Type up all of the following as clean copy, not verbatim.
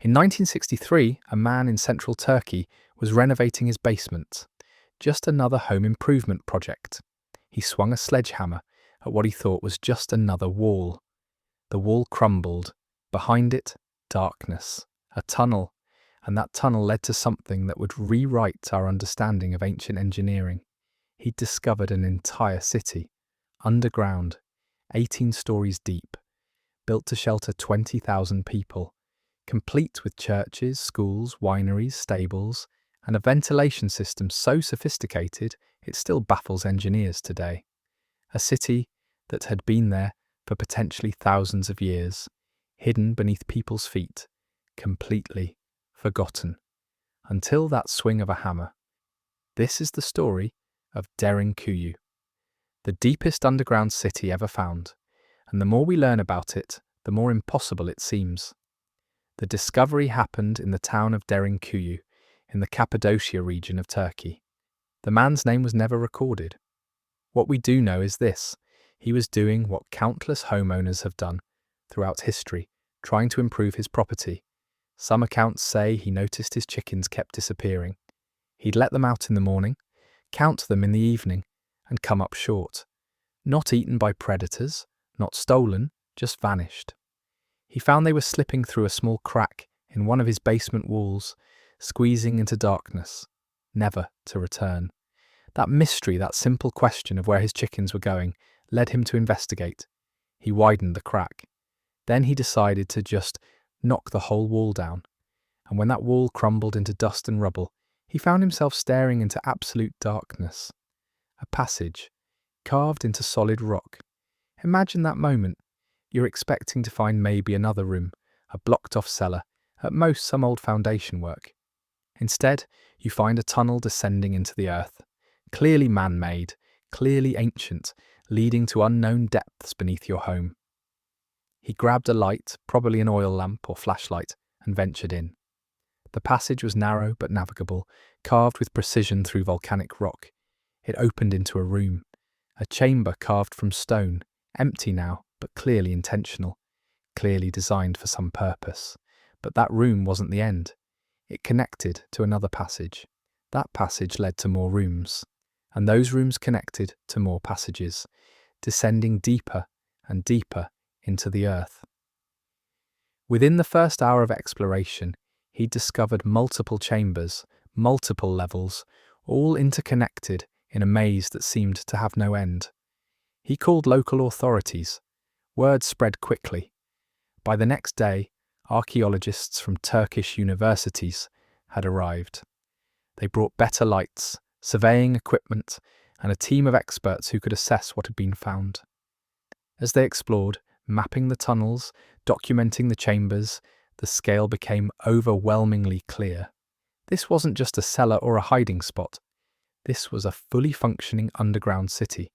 In 1963, a man in central Turkey was renovating his basement. Just another home improvement project. He swung a sledgehammer at what he thought was just another wall. The wall crumbled. Behind it, darkness. A tunnel. And that tunnel led to something that would rewrite our understanding of ancient engineering. He'd discovered an entire city, underground, 18 stories deep, built to shelter 20,000 people, complete with churches, schools, wineries, stables, and a ventilation system so sophisticated it still baffles engineers today. A city that had been there for potentially thousands of years, hidden beneath people's feet, completely forgotten, until that swing of a hammer. This is the story of Derinkuyu, the deepest underground city ever found, and the more we learn about it, the more impossible it seems. The discovery happened in the town of Derinkuyu, in the Cappadocia region of Turkey. The man's name was never recorded. What we do know is this: he was doing what countless homeowners have done throughout history, trying to improve his property. Some accounts say he noticed his chickens kept disappearing. He'd let them out in the morning, count them in the evening, and come up short. Not eaten by predators, not stolen, just vanished. He found they were slipping through a small crack in one of his basement walls, squeezing into darkness, never to return. That mystery, that simple question of where his chickens were going, led him to investigate. He widened the crack. Then he decided to just knock the whole wall down. And when that wall crumbled into dust and rubble, he found himself staring into absolute darkness. A passage, carved into solid rock. Imagine that moment. You're expecting to find maybe another room, a blocked-off cellar, at most some old foundation work. Instead, you find a tunnel descending into the earth, clearly man-made, clearly ancient, leading to unknown depths beneath your home. He grabbed a light, probably an oil lamp or flashlight, and ventured in. The passage was narrow but navigable, carved with precision through volcanic rock. It opened into a room, a chamber carved from stone, empty now, but clearly intentional, clearly designed for some purpose. But that room wasn't the end. It connected to another passage. That passage led to more rooms, and those rooms connected to more passages, descending deeper and deeper into the earth. Within the first hour of exploration, he discovered multiple chambers, multiple levels, all interconnected in a maze that seemed to have no end. He called local authorities. Word spread quickly. By the next day, archaeologists from Turkish universities had arrived. They brought better lights, surveying equipment, and a team of experts who could assess what had been found. As they explored, mapping the tunnels, documenting the chambers, the scale became overwhelmingly clear. This wasn't just a cellar or a hiding spot. This was a fully functioning underground city,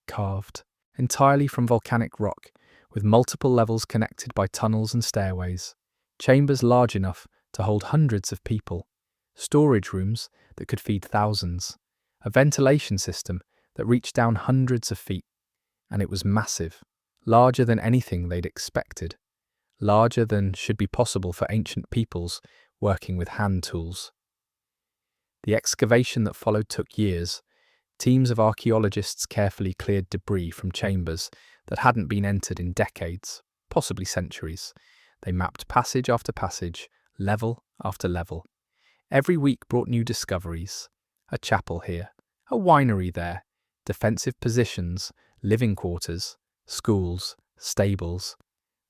carved entirely from volcanic rock, with multiple levels connected by tunnels and stairways, chambers large enough to hold hundreds of people, storage rooms that could feed thousands, a ventilation system that reached down hundreds of feet, and it was massive, larger than anything they'd expected, larger than should be possible for ancient peoples working with hand tools. The excavation that followed took years. Teams of archaeologists carefully cleared debris from chambers that hadn't been entered in decades, possibly centuries. They mapped passage after passage, level after level. Every week brought new discoveries. A chapel here, a winery there, defensive positions, living quarters, schools, stables.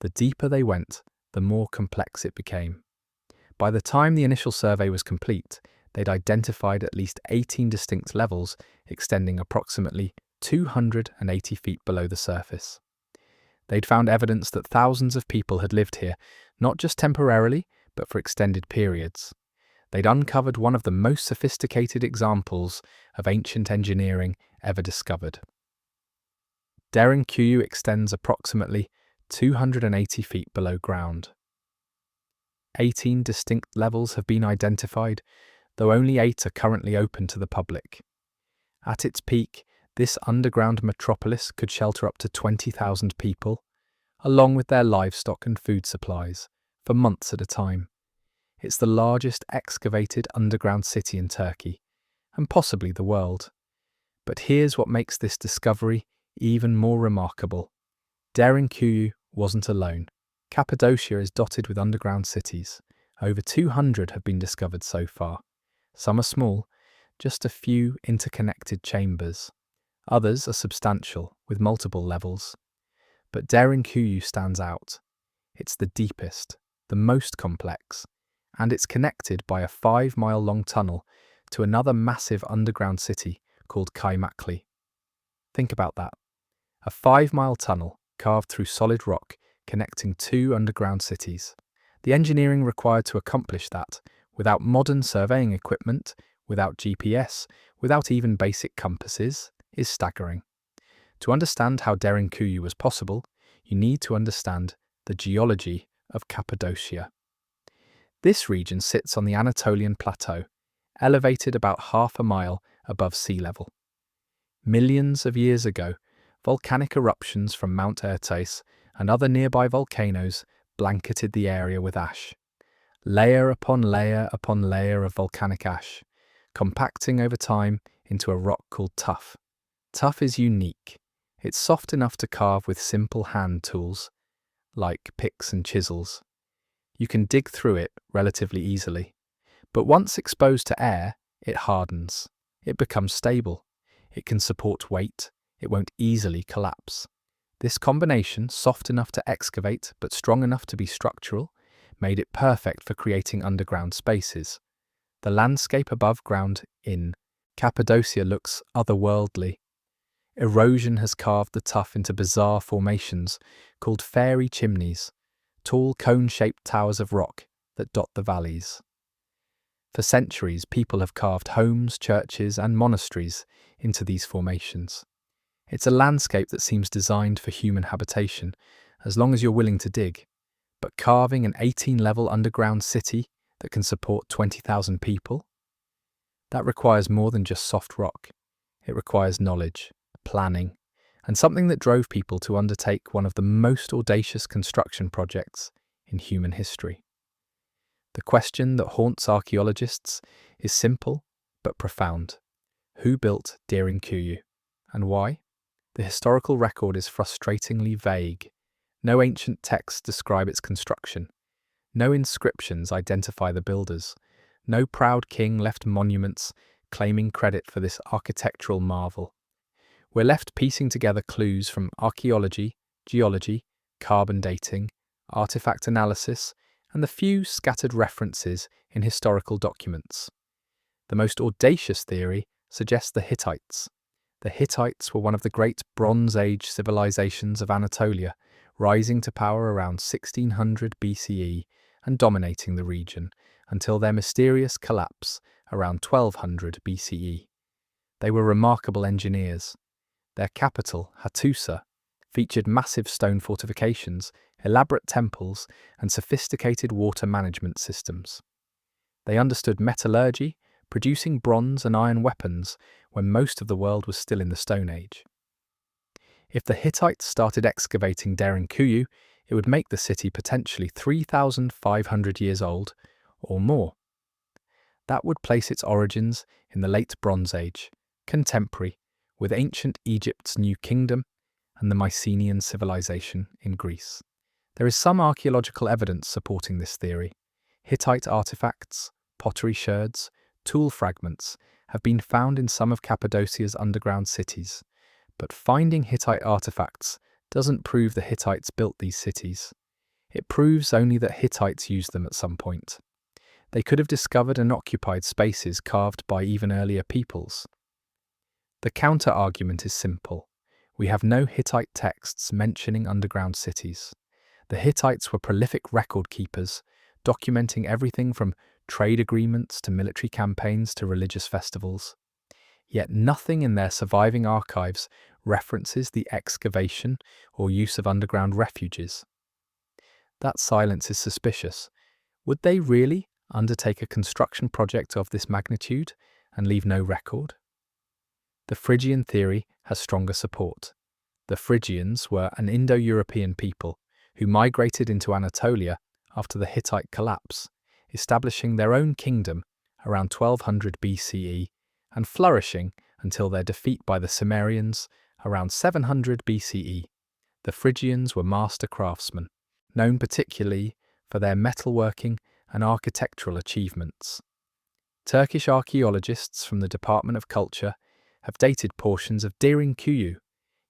The deeper they went, the more complex it became. By the time the initial survey was complete, they'd identified at least 18 distinct levels extending approximately 280 feet below the surface. They'd found evidence that thousands of people had lived here, not just temporarily, but for extended periods. They'd uncovered one of the most sophisticated examples of ancient engineering ever discovered. Derinkuyu extends approximately 280 feet below ground. 18 distinct levels have been identified, though only 8 are currently open to the public. At its peak, this underground metropolis could shelter up to 20,000 people, along with their livestock and food supplies, for months at a time. It's the largest excavated underground city in Turkey, and possibly the world. But here's what makes this discovery even more remarkable. Derinkuyu wasn't alone. Cappadocia is dotted with underground cities. Over 200 have been discovered so far. Some are small, just a few interconnected chambers. Others are substantial, with multiple levels. But Derinkuyu stands out. It's the deepest, the most complex, and it's connected by a 5-mile-long tunnel to another massive underground city called Kaymakli. Think about that. A 5-mile tunnel carved through solid rock connecting two underground cities. The engineering required to accomplish that, without modern surveying equipment, without GPS, without even basic compasses, is staggering. To understand how Derinkuyu was possible, you need to understand the geology of Cappadocia. This region sits on the Anatolian plateau, elevated about half a mile above sea level. Millions of years ago, volcanic eruptions from Mount Erciyes and other nearby volcanoes blanketed the area with ash. Layer upon layer upon layer of volcanic ash, compacting over time into a rock called tuff. Tuff is unique. It's soft enough to carve with simple hand tools, like picks and chisels. You can dig through it relatively easily. But once exposed to air, it hardens. It becomes stable. It can support weight. It won't easily collapse. This combination, soft enough to excavate but strong enough to be structural, made it perfect for creating underground spaces. The landscape above ground in Cappadocia looks otherworldly. Erosion has carved the tuff into bizarre formations called fairy chimneys, tall cone-shaped towers of rock that dot the valleys. For centuries, people have carved homes, churches, and monasteries into these formations. It's a landscape that seems designed for human habitation, as long as you're willing to dig. But carving an 18-level underground city that can support 20,000 people? That requires more than just soft rock. It requires knowledge, planning, and something that drove people to undertake one of the most audacious construction projects in human history. The question that haunts archaeologists is simple but profound. Who built Derinkuyu, and why? The historical record is frustratingly vague. No ancient texts describe its construction. No inscriptions identify the builders. No proud king left monuments claiming credit for this architectural marvel. We're left piecing together clues from archaeology, geology, carbon dating, artifact analysis, and the few scattered references in historical documents. The most audacious theory suggests the Hittites. The Hittites were one of the great Bronze Age civilizations of Anatolia, rising to power around 1600 BCE and dominating the region until their mysterious collapse around 1200 BCE. They were remarkable engineers. Their capital, Hattusa, featured massive stone fortifications, elaborate temples, and sophisticated water management systems. They understood metallurgy, producing bronze and iron weapons when most of the world was still in the Stone Age. If the Hittites started excavating Derinkuyu, it would make the city potentially 3,500 years old or more. That would place its origins in the late Bronze Age, contemporary with ancient Egypt's New Kingdom and the Mycenaean civilization in Greece. There is some archaeological evidence supporting this theory. Hittite artifacts, pottery sherds, tool fragments have been found in some of Cappadocia's underground cities, but finding Hittite artifacts doesn't prove the Hittites built these cities. It proves only that Hittites used them at some point. They could have discovered and occupied spaces carved by even earlier peoples. The counter-argument is simple. We have no Hittite texts mentioning underground cities. The Hittites were prolific record keepers, documenting everything from trade agreements to military campaigns to religious festivals. Yet nothing in their surviving archives references the excavation or use of underground refuges. That silence is suspicious. Would they really undertake a construction project of this magnitude and leave no record? The Phrygian theory has stronger support. The Phrygians were an Indo-European people who migrated into Anatolia after the Hittite collapse, establishing their own kingdom around 1200 BCE and flourishing until their defeat by the Cimmerians around 700 BCE. The Phrygians were master craftsmen, known particularly for their metalworking and architectural achievements. Turkish archaeologists from the Department of Culture have dated portions of Derinkuyu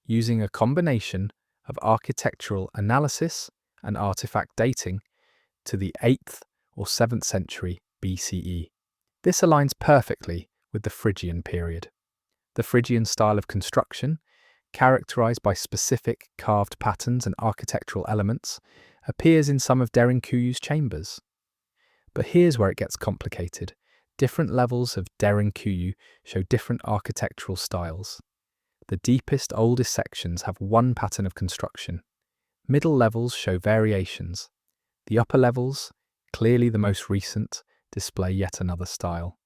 using a combination of architectural analysis and artifact dating to the 8th or 7th century BCE. This aligns perfectly with the Phrygian period. The Phrygian style of construction, characterized by specific carved patterns and architectural elements, appears in some of Derinkuyu's chambers. But here's where it gets complicated. Different levels of Derinkuyu show different architectural styles. The deepest, oldest sections have one pattern of construction. Middle levels show variations. The upper levels, clearly the most recent, display yet another style.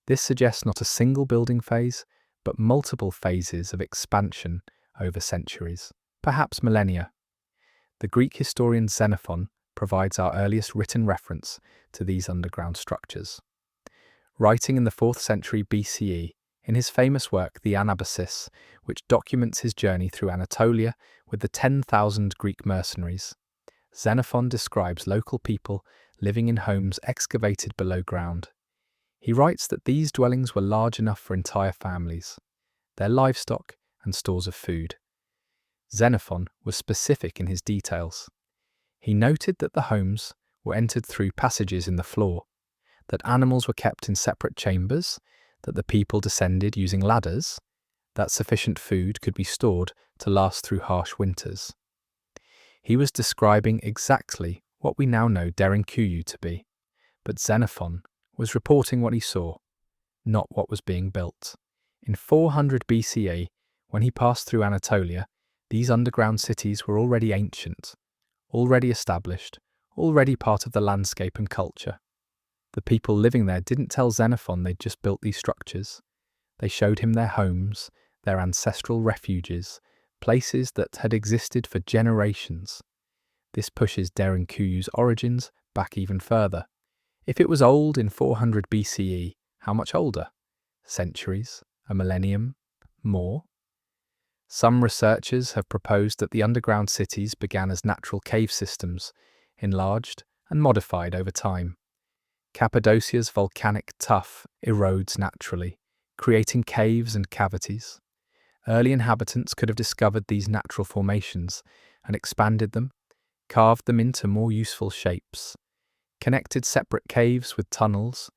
This suggests not a single building phase, but multiple phases of expansion over centuries, perhaps millennia. The Greek historian Xenophon provides our earliest written reference to these underground structures. Writing in the 4th century BCE, in his famous work The Anabasis, which documents his journey through Anatolia with the 10,000 Greek mercenaries, Xenophon describes local people living in homes excavated below ground. He writes that these dwellings were large enough for entire families, their livestock and stores of food. Xenophon was specific in his details. He noted that the homes were entered through passages in the floor, that animals were kept in separate chambers, that the people descended using ladders, that sufficient food could be stored to last through harsh winters. He was describing exactly what we now know Derinkuyu to be, but Xenophon was reporting what he saw, not what was being built. In 400 BCE, when he passed through Anatolia, these underground cities were already ancient, already established, already part of the landscape and culture. The people living there didn't tell Xenophon they'd just built these structures. They showed him their homes, their ancestral refuges, places that had existed for generations. This pushes Derinkuyu's origins back even further. If it was old in 400 BCE, how much older? Centuries? A millennium? More? Some researchers have proposed that the underground cities began as natural cave systems, enlarged and modified over time. Cappadocia's volcanic tuff erodes naturally, creating caves and cavities. Early inhabitants could have discovered these natural formations and expanded them, carved them into more useful shapes, connected separate caves with tunnels,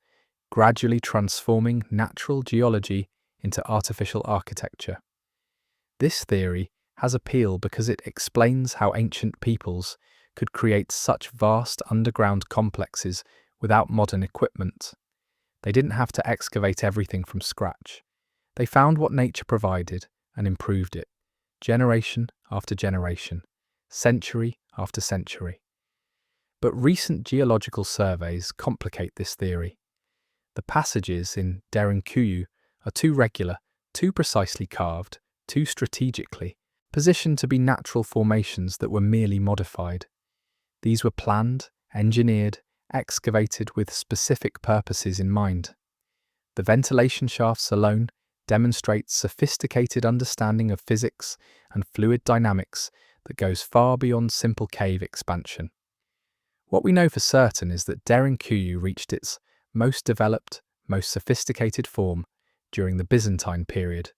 gradually transforming natural geology into artificial architecture. This theory has appeal because it explains how ancient peoples could create such vast underground complexes without modern equipment. They didn't have to excavate everything from scratch. They found what nature provided and improved it, generation after generation, century after century. But recent geological surveys complicate this theory. The passages in Derinkuyu are too regular, too precisely carved, too strategically positioned to be natural formations that were merely modified. These were planned, engineered, excavated with specific purposes in mind. The ventilation shafts alone demonstrate sophisticated understanding of physics and fluid dynamics that goes far beyond simple cave expansion. What we know for certain is that Derinkuyu reached its most developed, most sophisticated form during the Byzantine period,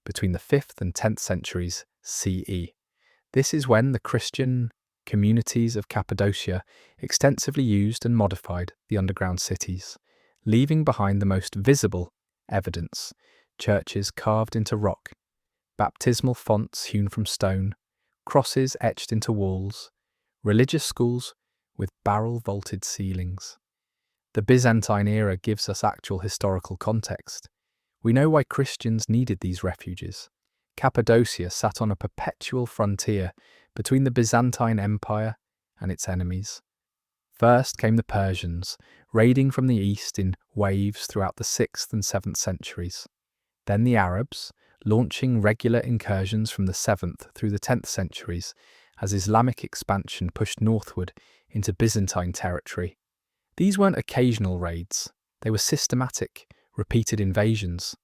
between the 5th and 10th centuries CE. This is when the Christian communities of Cappadocia extensively used and modified the underground cities, leaving behind the most visible evidence: churches carved into rock, baptismal fonts hewn from stone, crosses etched into walls, religious schools with barrel-vaulted ceilings. The Byzantine era gives us actual historical context. We know why Christians needed these refuges. Cappadocia sat on a perpetual frontier between the Byzantine Empire and its enemies. First came the Persians, raiding from the east in waves throughout the 6th and 7th centuries. Then the Arabs, launching regular incursions from the 7th through the 10th centuries as Islamic expansion pushed northward into Byzantine territory. These weren't occasional raids, they were systematic, repeated invasions.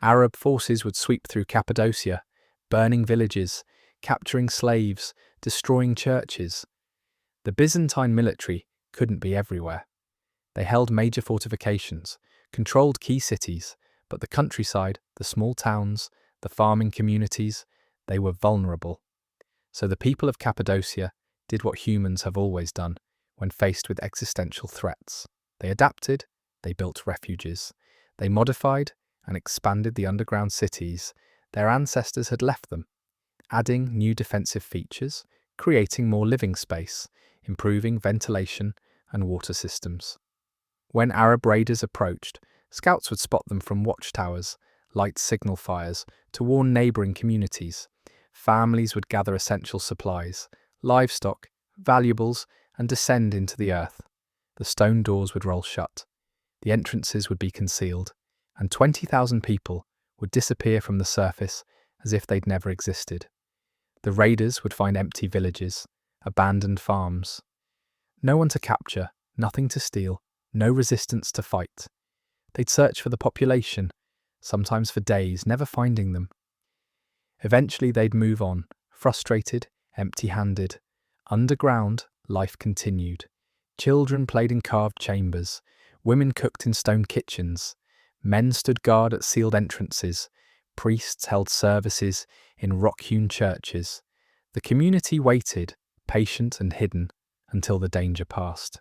Arab forces would sweep through Cappadocia, burning villages, capturing slaves, destroying churches. The Byzantine military couldn't be everywhere. They held major fortifications, controlled key cities, but the countryside, the small towns, the farming communities, they were vulnerable. So the people of Cappadocia did what humans have always done when faced with existential threats. They adapted, they built refuges, they modified and expanded the underground cities their ancestors had left them, adding new defensive features, creating more living space, improving ventilation and water systems. When Arab raiders approached, scouts would spot them from watchtowers, light signal fires to warn neighbouring communities. Families would gather essential supplies, livestock, valuables, and descend into the earth. The stone doors would roll shut, the entrances would be concealed, and 20,000 people would disappear from the surface as if they'd never existed. The raiders would find empty villages, abandoned farms. No one to capture, nothing to steal, no resistance to fight. They'd search for the population, sometimes for days, never finding them. Eventually they'd move on, frustrated, empty-handed. Underground, life continued. Children played in carved chambers, women cooked in stone kitchens, men stood guard at sealed entrances, priests held services in rock-hewn churches. The community waited, patient and hidden, until the danger passed.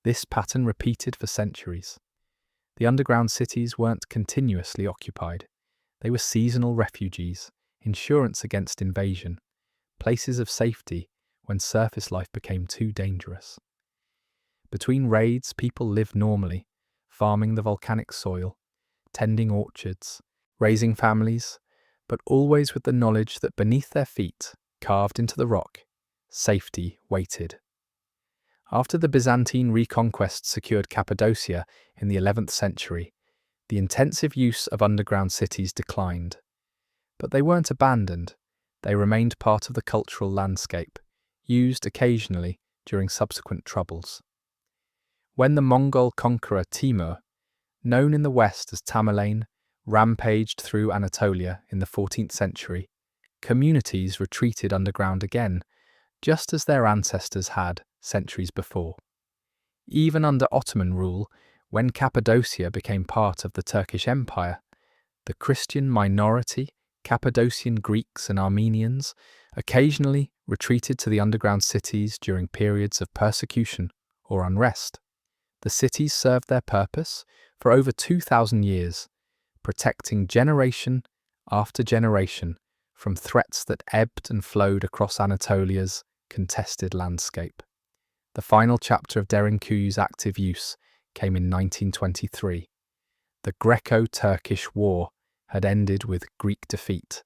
This pattern repeated for centuries. The underground cities weren't continuously occupied. They were seasonal refuges, insurance against invasion, places of safety when surface life became too dangerous. Between raids, people lived normally, farming the volcanic soil, tending orchards, raising families, but always with the knowledge that beneath their feet, carved into the rock, safety waited. After the Byzantine reconquest secured Cappadocia in the 11th century, the intensive use of underground cities declined. But they weren't abandoned. They remained part of the cultural landscape, used occasionally during subsequent troubles. When the Mongol conqueror Timur, known in the West as Tamerlane, rampaged through Anatolia in the 14th century, communities retreated underground again, just as their ancestors had centuries before. Even under Ottoman rule, when Cappadocia became part of the Turkish Empire, the Christian minority, Cappadocian Greeks and Armenians, occasionally retreated to the underground cities during periods of persecution or unrest. The cities served their purpose for over 2,000 years, protecting generation after generation from threats that ebbed and flowed across Anatolia's contested landscape. The final chapter of Derinkuyu's active use came in 1923. The Greco-Turkish War had ended with Greek defeat.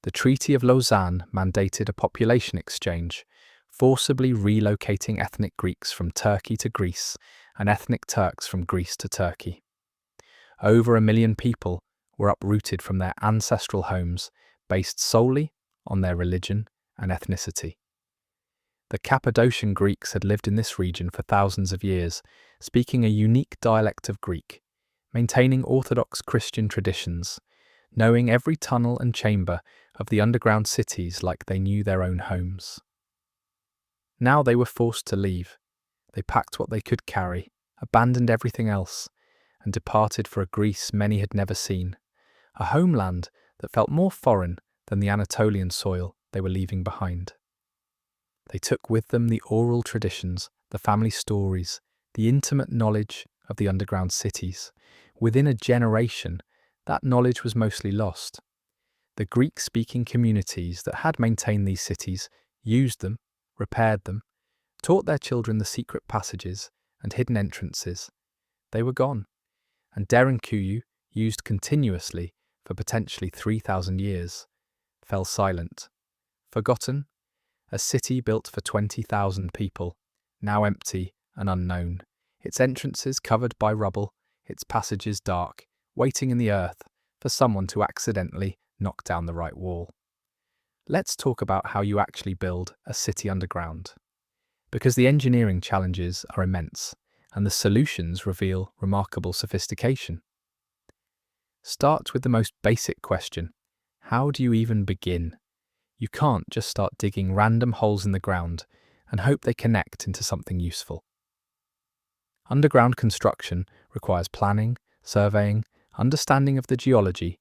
The Treaty of Lausanne mandated a population exchange, forcibly relocating ethnic Greeks from Turkey to Greece and ethnic Turks from Greece to Turkey. Over 1 million people were uprooted from their ancestral homes based solely on their religion and ethnicity. The Cappadocian Greeks had lived in this region for thousands of years, speaking a unique dialect of Greek, maintaining Orthodox Christian traditions, knowing every tunnel and chamber of the underground cities like they knew their own homes. Now they were forced to leave. They packed what they could carry, abandoned everything else, and departed for a Greece many had never seen, a homeland that felt more foreign than the Anatolian soil they were leaving behind. They took with them the oral traditions, the family stories, the intimate knowledge of the underground cities. Within a generation, that knowledge was mostly lost. The Greek-speaking communities that had maintained these cities used them, repaired them, taught their children the secret passages and hidden entrances. They were gone, and Derinkuyu, used continuously for potentially 3,000 years, fell silent, forgotten, a city built for 20,000 people, now empty and unknown, its entrances covered by rubble, its passages dark, waiting in the earth for someone to accidentally knock down the right wall. Let's talk about how you actually build a city underground. Because the engineering challenges are immense and the solutions reveal remarkable sophistication. Start with the most basic question. How do you even begin? You can't just start digging random holes in the ground and hope they connect into something useful. Underground construction requires planning, surveying, understanding of the geology,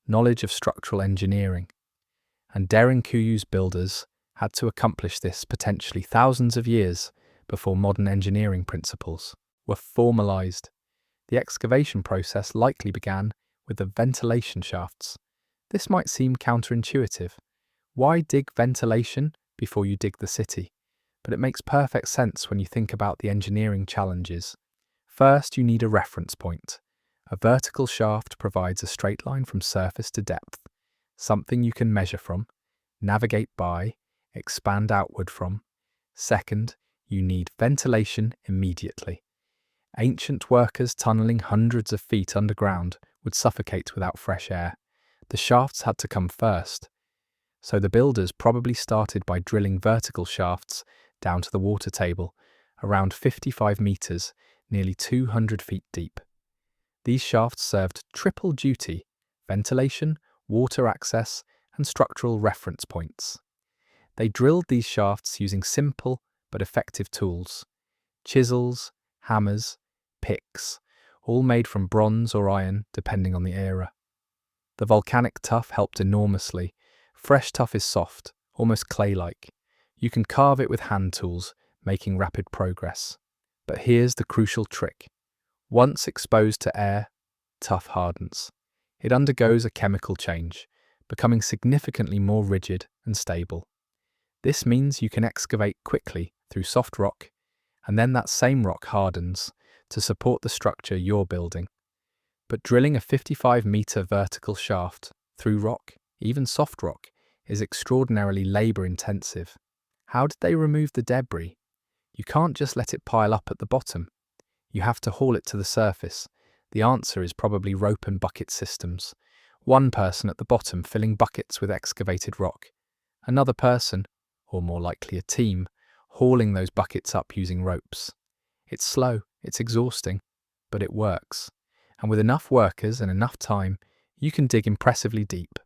knowledge of structural engineering. And Derinkuyu's builders had to accomplish this potentially thousands of years before modern engineering principles were formalized. The excavation process likely began with the ventilation shafts. This might seem counterintuitive. Why dig ventilation before you dig the city? But it makes perfect sense when you think about the engineering challenges. First, you need a reference point. A vertical shaft provides a straight line from surface to depth, something you can measure from, navigate by, expand outward from. Second, you need ventilation immediately. Ancient workers tunneling hundreds of feet underground would suffocate without fresh air. The shafts had to come first. So the builders probably started by drilling vertical shafts down to the water table, around 55 meters, nearly 200 feet deep. These shafts served triple duty: ventilation, water access, and structural reference points. They drilled these shafts using simple but effective tools: chisels, hammers, picks, all made from bronze or iron depending on the era. The volcanic tuff helped enormously. Fresh tuff is soft, almost clay-like. You can carve it with hand tools, making rapid progress. But here's the crucial trick. Once exposed to air, tuff hardens. It undergoes a chemical change, becoming significantly more rigid and stable. This means you can excavate quickly through soft rock, and then that same rock hardens to support the structure you're building. But drilling a 55-meter vertical shaft through rock, even soft rock, is extraordinarily labor-intensive. How did they remove the debris? You can't just let it pile up at the bottom. You have to haul it to the surface. The answer is probably rope and bucket systems. One person at the bottom filling buckets with excavated rock. Another person, or more likely a team, hauling those buckets up using ropes. It's slow, it's exhausting, but it works. And with enough workers and enough time, you can dig impressively deep.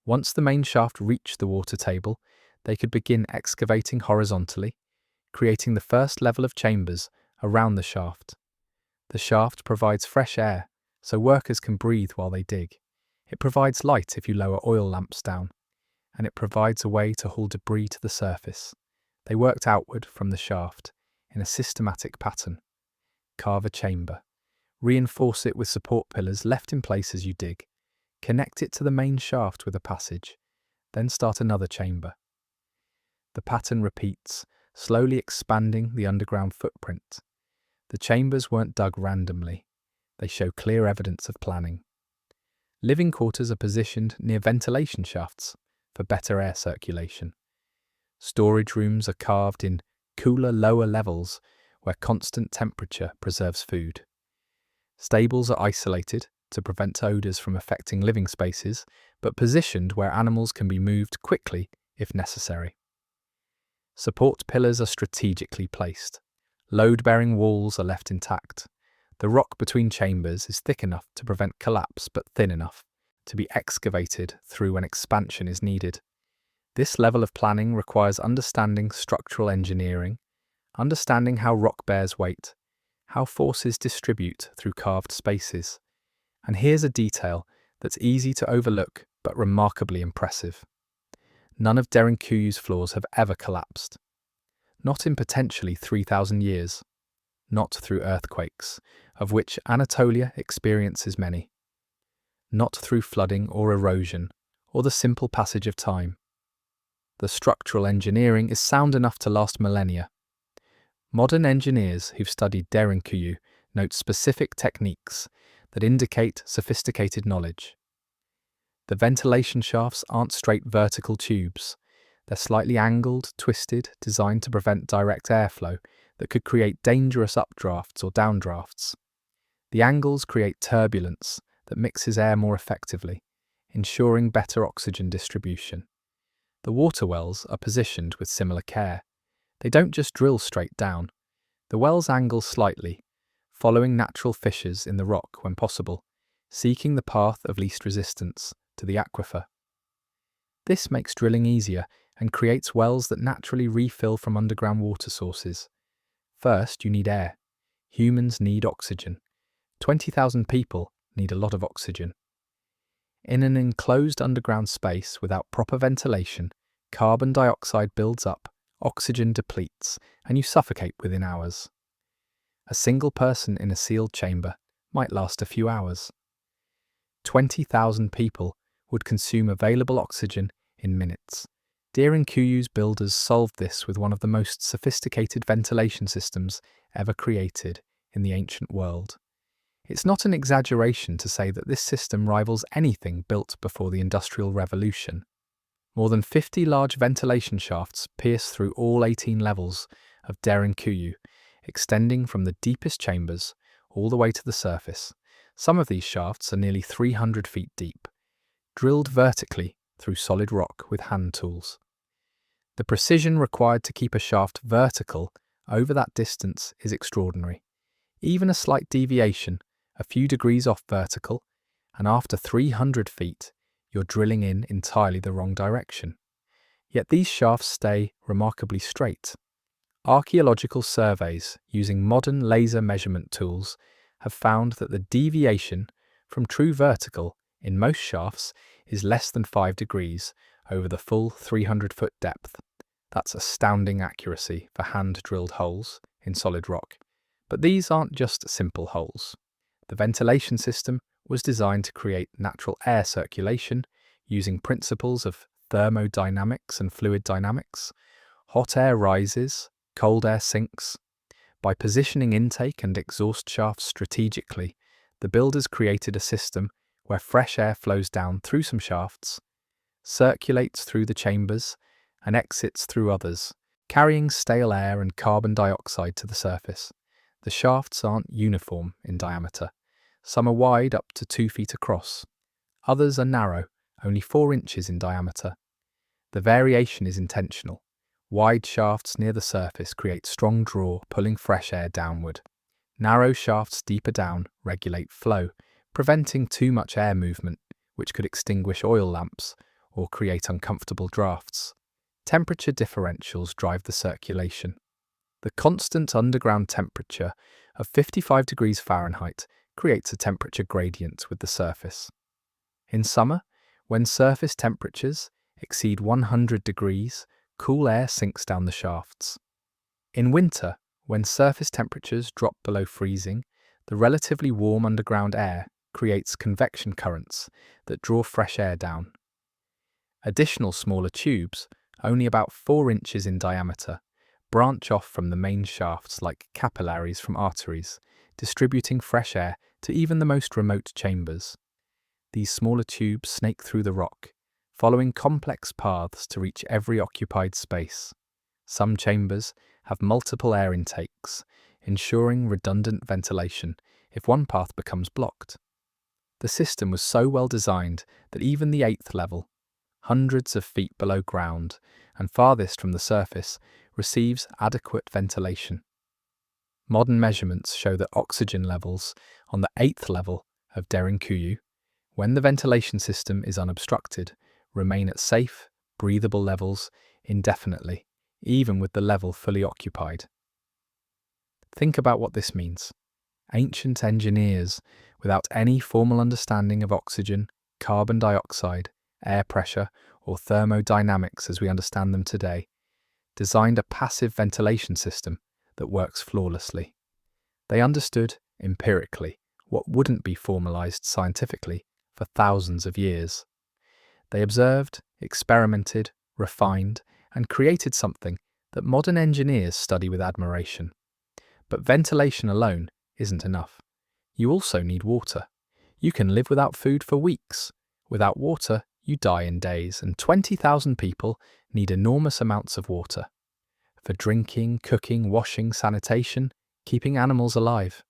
Once the main shaft reached the water table, they could begin excavating horizontally, creating the first level of chambers around the shaft. The shaft provides fresh air, so workers can breathe while they dig. It provides light if you lower oil lamps down, and it provides a way to haul debris to the surface. They worked outward from the shaft in a systematic pattern. Carve a chamber. Reinforce it with support pillars left in place as you dig. Connect it to the main shaft with a passage. Then start another chamber. The pattern repeats, slowly expanding the underground footprint. The chambers weren't dug randomly. They show clear evidence of planning. Living quarters are positioned near ventilation shafts for better air circulation. Storage rooms are carved in cooler, lower levels where constant temperature preserves food. Stables are isolated to prevent odours from affecting living spaces, but positioned where animals can be moved quickly if necessary. Support pillars are strategically placed. Load-bearing walls are left intact. The rock between chambers is thick enough to prevent collapse but thin enough to be excavated through when expansion is needed. This level of planning requires understanding structural engineering, understanding how rock bears weight, how forces distribute through carved spaces. And here's a detail that's easy to overlook but remarkably impressive. None of Derinkuyu's floors have ever collapsed. Not in potentially 3,000 years. Not through earthquakes, of which Anatolia experiences many. Not through flooding or erosion, or the simple passage of time. The structural engineering is sound enough to last millennia. Modern engineers who've studied Derinkuyu note specific techniques that indicate sophisticated knowledge. The ventilation shafts aren't straight vertical tubes. They're slightly angled, twisted, designed to prevent direct airflow that could create dangerous updrafts or downdrafts. The angles create turbulence that mixes air more effectively, ensuring better oxygen distribution. The water wells are positioned with similar care. They don't just drill straight down. The wells angle slightly, following natural fissures in the rock when possible, seeking the path of least resistance to the aquifer. This makes drilling easier and creates wells that naturally refill from underground water sources. First, you need air. Humans need oxygen. 20,000 people need a lot of oxygen. In an enclosed underground space without proper ventilation, carbon dioxide builds up, oxygen depletes, and you suffocate within hours. A single person in a sealed chamber might last a few hours. 20,000 people would consume available oxygen in minutes. Derinkuyu's builders solved this with one of the most sophisticated ventilation systems ever created in the ancient world. It's not an exaggeration to say that this system rivals anything built before the Industrial Revolution. More than 50 large ventilation shafts pierce through all 18 levels of Derinkuyu, extending from the deepest chambers all the way to the surface. Some of these shafts are nearly 300 feet deep, drilled vertically through solid rock with hand tools. The precision required to keep a shaft vertical over that distance is extraordinary. Even a slight deviation, a few degrees off vertical, and after 300 feet, you're drilling in entirely the wrong direction. Yet these shafts stay remarkably straight. Archaeological surveys using modern laser measurement tools have found that the deviation from true vertical in most shafts is less than 5 degrees over the full 300-foot depth. That's astounding accuracy for hand-drilled holes in solid rock. But these aren't just simple holes. The ventilation system was designed to create natural air circulation using principles of thermodynamics and fluid dynamics. Hot air rises, cold air sinks. By positioning intake and exhaust shafts strategically, the builders created a system where fresh air flows down through some shafts, circulates through the chambers, and exits through others, carrying stale air and carbon dioxide to the surface. The shafts aren't uniform in diameter. Some are wide up to 2 feet across. Others are narrow, only 4 inches in diameter. The variation is intentional. Wide shafts near the surface create strong draw, pulling fresh air downward. Narrow shafts deeper down regulate flow, preventing too much air movement, which could extinguish oil lamps or create uncomfortable drafts. Temperature differentials drive the circulation. The constant underground temperature of 55 degrees Fahrenheit creates a temperature gradient with the surface. In summer, when surface temperatures exceed 100 degrees, cool air sinks down the shafts. In winter, when surface temperatures drop below freezing, the relatively warm underground air creates convection currents that draw fresh air down. Additional smaller tubes, only about 4 inches in diameter, branch off from the main shafts like capillaries from arteries, distributing fresh air to even the most remote chambers. These smaller tubes snake through the rock, following complex paths to reach every occupied space. Some chambers have multiple air intakes, ensuring redundant ventilation if one path becomes blocked. The system was so well designed that even the 8th level, hundreds of feet below ground and farthest from the surface, receives adequate ventilation. Modern measurements show that oxygen levels on the 8th level of Derinkuyu, when the ventilation system is unobstructed, remain at safe, breathable levels indefinitely, even with the level fully occupied. Think about what this means. Ancient engineers, without any formal understanding of oxygen, carbon dioxide, air pressure, or thermodynamics as we understand them today, designed a passive ventilation system that works flawlessly. They understood, empirically, what wouldn't be formalized scientifically for thousands of years. They observed, experimented, refined, and created something that modern engineers study with admiration. But ventilation alone isn't enough. You also need water. You can live without food for weeks. Without water, you die in days, and 20,000 people need enormous amounts of water for drinking, cooking, washing, sanitation, keeping animals alive.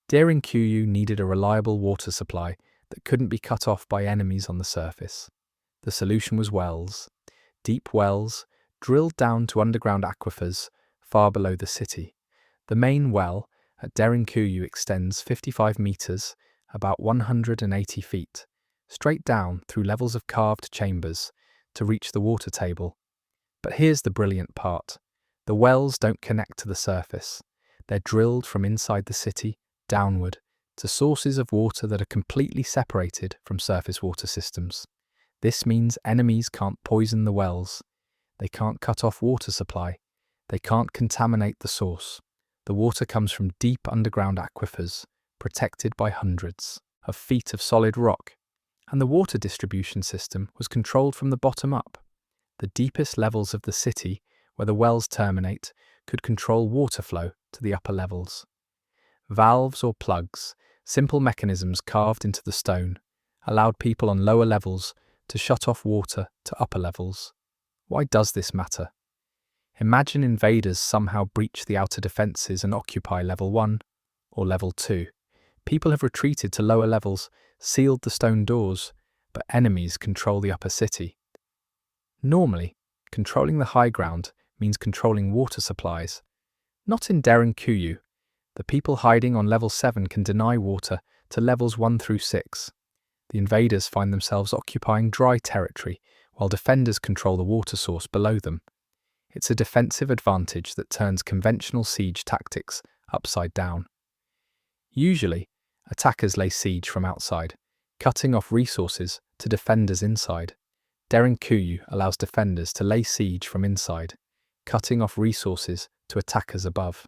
Derinkuyu needed a reliable water supply that couldn't be cut off by enemies on the surface. The solution was wells. Deep wells, drilled down to underground aquifers far below the city. The main well at Derinkuyu extends 55 meters, about 180 feet, straight down through levels of carved chambers to reach the water table. But here's the brilliant part. The wells don't connect to the surface. They're drilled from inside the city, downward, to sources of water that are completely separated from surface water systems. This means enemies can't poison the wells. They can't cut off water supply. They can't contaminate the source. The water comes from deep underground aquifers, protected by hundreds of feet of solid rock. And the water distribution system was controlled from the bottom up. The deepest levels of the city, where the wells terminate, could control water flow to the upper levels. Valves or plugs, simple mechanisms carved into the stone, allowed people on lower levels to shut off water to upper levels. Why does this matter? Imagine invaders somehow breach the outer defences and occupy level 1 or level 2. People have retreated to lower levels, sealed the stone doors, but enemies control the upper city. Normally, controlling the high ground means controlling water supplies. Not in Derinkuyu. The people hiding on level 7 can deny water to levels 1 through 6. The invaders find themselves occupying dry territory, while defenders control the water source below them. It's a defensive advantage that turns conventional siege tactics upside down. Usually, attackers lay siege from outside, cutting off resources to defenders inside. Derinkuyu allows defenders to lay siege from inside, cutting off resources to attackers above.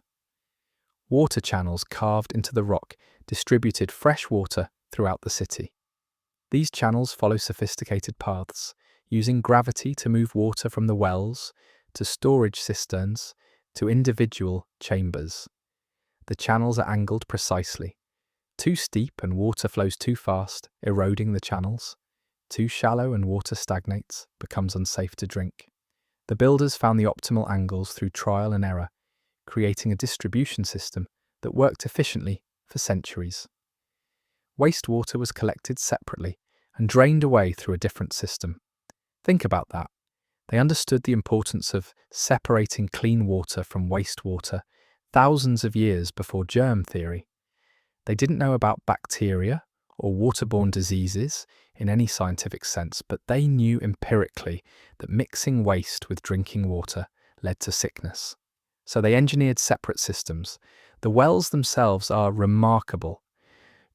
Water channels carved into the rock distributed fresh water throughout the city. These channels follow sophisticated paths, using gravity to move water from the wells to storage cisterns to individual chambers. The channels are angled precisely. Too steep and water flows too fast, eroding the channels. Too shallow and water stagnates, becomes unsafe to drink. The builders found the optimal angles through trial and error, creating a distribution system that worked efficiently for centuries. Wastewater was collected separately and drained away through a different system. Think about that. They understood the importance of separating clean water from wastewater thousands of years before germ theory. They didn't know about bacteria or waterborne diseases in any scientific sense, but they knew empirically that mixing waste with drinking water led to sickness. So they engineered separate systems. The wells themselves are remarkable.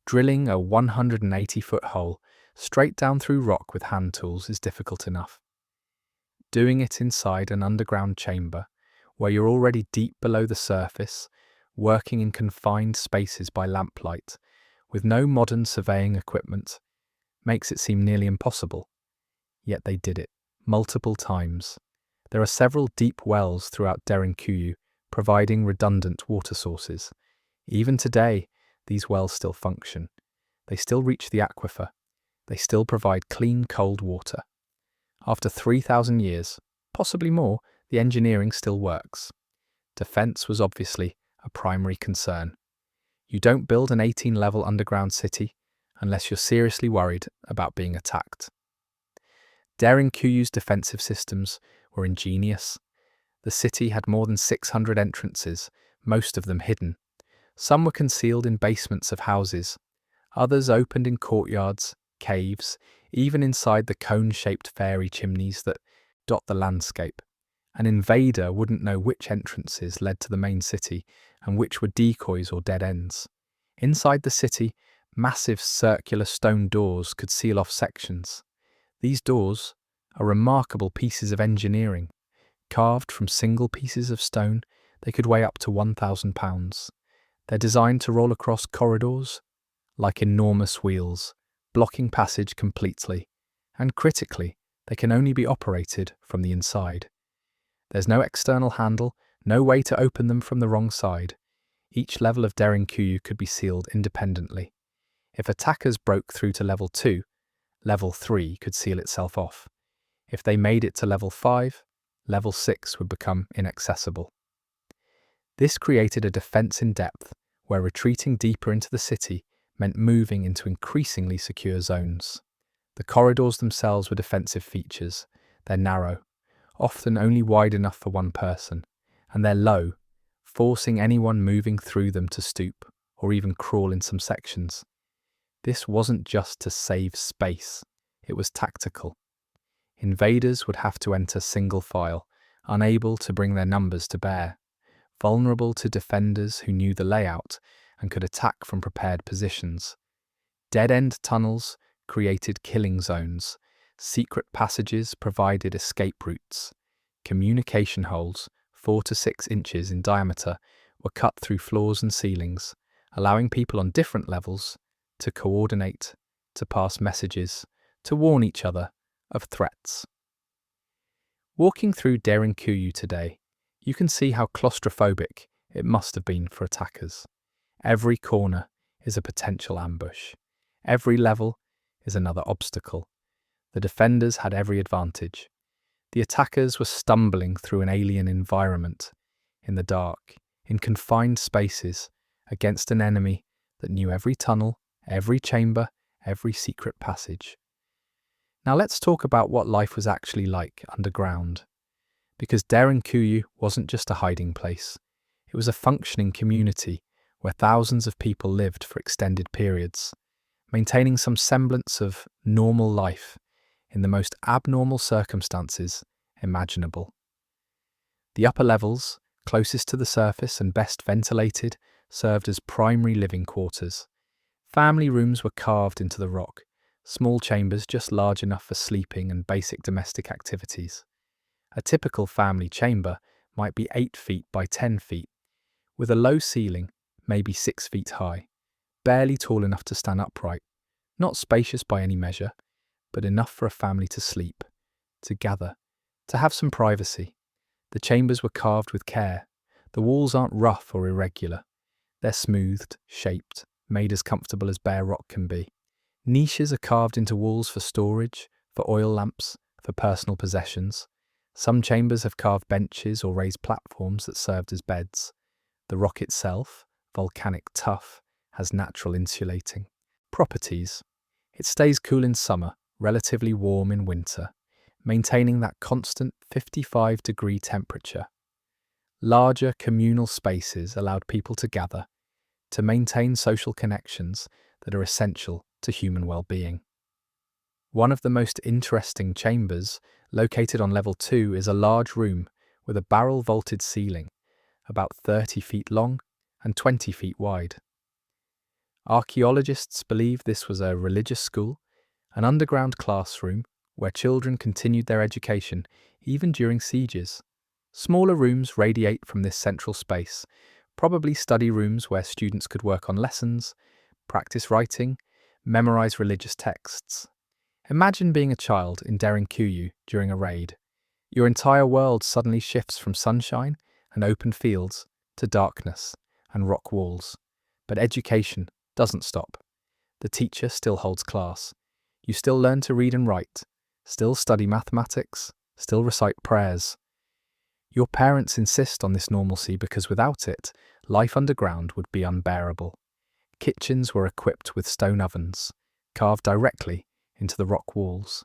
Drilling a 180-foot hole straight down through rock with hand tools is difficult enough. Doing it inside an underground chamber, where you're already deep below the surface, working in confined spaces by lamplight, with no modern surveying equipment, makes it seem nearly impossible. Yet they did it, multiple times. There are several deep wells throughout Derinkuyu, providing redundant water sources. Even today, these wells still function. They still reach the aquifer. They still provide clean, cold water. After 3,000 years, possibly more, the engineering still works. Defense was obviously a primary concern. You don't build an 18-level underground city unless you're seriously worried about being attacked. Derinkuyu's defensive systems were ingenious. The city had more than 600 entrances, most of them hidden. Some were concealed in basements of houses. Others opened in courtyards, caves, even inside the cone-shaped fairy chimneys that dot the landscape. An invader wouldn't know which entrances led to the main city and which were decoys or dead ends. Inside the city, massive circular stone doors could seal off sections. These doors are remarkable pieces of engineering. Carved from single pieces of stone, they could weigh up to 1,000 pounds. They're designed to roll across corridors like enormous wheels, blocking passage completely, and critically, they can only be operated from the inside. There's no external handle, no way to open them from the wrong side. Each level of Derinkuyu could be sealed independently. If attackers broke through to level 2, level 3 could seal itself off. If they made it to level 5, level 6 would become inaccessible. This created a defense in depth, where retreating deeper into the city meant moving into increasingly secure zones. The corridors themselves were defensive features. They're narrow, often only wide enough for one person, and they're low, forcing anyone moving through them to stoop or even crawl in some sections. This wasn't just to save space, it was tactical. Invaders would have to enter single file, unable to bring their numbers to bear, vulnerable to defenders who knew the layout and could attack from prepared positions. Dead-end tunnels created killing zones, secret passages provided escape routes, communication holes, 4 to 6 inches in diameter, were cut through floors and ceilings, allowing people on different levels to coordinate, to pass messages, to warn each other of threats. Walking through Derinkuyu today, you can see how claustrophobic it must have been for attackers. Every corner is a potential ambush. Every level is another obstacle. The defenders had every advantage. The attackers were stumbling through an alien environment, in the dark, in confined spaces, against an enemy that knew every tunnel, every chamber, every secret passage. Now let's talk about what life was actually like underground. Because Derinkuyu wasn't just a hiding place, it was a functioning community where thousands of people lived for extended periods, maintaining some semblance of normal life in the most abnormal circumstances imaginable. The upper levels, closest to the surface and best ventilated, served as primary living quarters. Family rooms were carved into the rock, small chambers just large enough for sleeping and basic domestic activities. A typical family chamber might be 8 feet by 10 feet, with a low ceiling, maybe 6 feet high, barely tall enough to stand upright, not spacious by any measure, but enough for a family to sleep, to gather, to have some privacy. The chambers were carved with care. The walls aren't rough or irregular. They're smoothed, shaped, made as comfortable as bare rock can be. Niches are carved into walls for storage, for oil lamps, for personal possessions. Some chambers have carved benches or raised platforms that served as beds. The rock itself, volcanic tough, has natural insulating properties. It stays cool in summer, relatively warm in winter, maintaining that constant 55-degree temperature. Larger communal spaces allowed people to gather, to maintain social connections that are essential to human well-being. One of the most interesting chambers, located on level 2, is a large room with a barrel-vaulted ceiling, about 30 feet long and 20 feet wide. Archaeologists believe this was a religious school, an underground classroom where children continued their education even during sieges. Smaller rooms radiate from this central space, probably study rooms where students could work on lessons, practice writing, memorize religious texts. Imagine being a child in Derinkuyu during a raid. Your entire world suddenly shifts from sunshine and open fields to darkness and rock walls. But education doesn't stop. The teacher still holds class. You still learn to read and write, still study mathematics, still recite prayers. Your parents insist on this normalcy because without it, life underground would be unbearable. Kitchens were equipped with stone ovens, carved directly into the rock walls.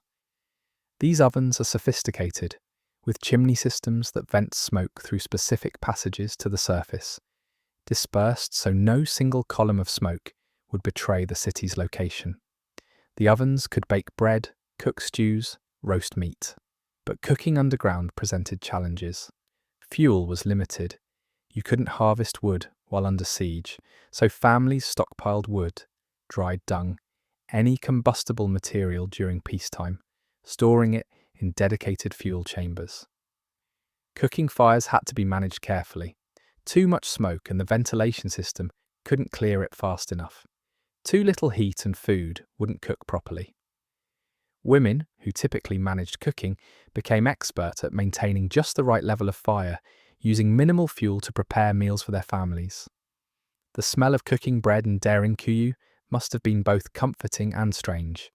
These ovens are sophisticated, with chimney systems that vent smoke through specific passages to the surface, dispersed so no single column of smoke would betray the city's location. The ovens could bake bread, cook stews, roast meat. But cooking underground presented challenges. Fuel was limited. You couldn't harvest wood while under siege, so families stockpiled wood, dried dung, any combustible material during peacetime, storing it in dedicated fuel chambers. Cooking fires had to be managed carefully. Too much smoke and the ventilation system couldn't clear it fast enough. Too little heat and food wouldn't cook properly. Women, who typically managed cooking, became expert at maintaining just the right level of fire, using minimal fuel to prepare meals for their families. The smell of cooking bread in Derinkuyu must have been both comforting and strange.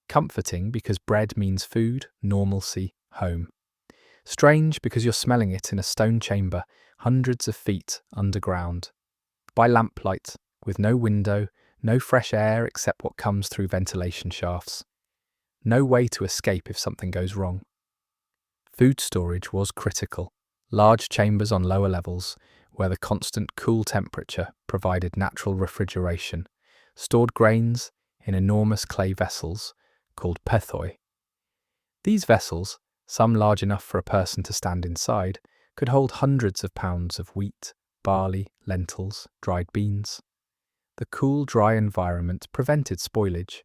Comforting because bread means food, normalcy, home. Strange because you're smelling it in a stone chamber hundreds of feet underground. By lamplight, with no window, no fresh air except what comes through ventilation shafts. No way to escape if something goes wrong. Food storage was critical. Large chambers on lower levels, where the constant cool temperature provided natural refrigeration, stored grains in enormous clay vessels called pethoi. These vessels, some large enough for a person to stand inside, could hold hundreds of pounds of wheat, barley, lentils, dried beans. The cool, dry environment prevented spoilage,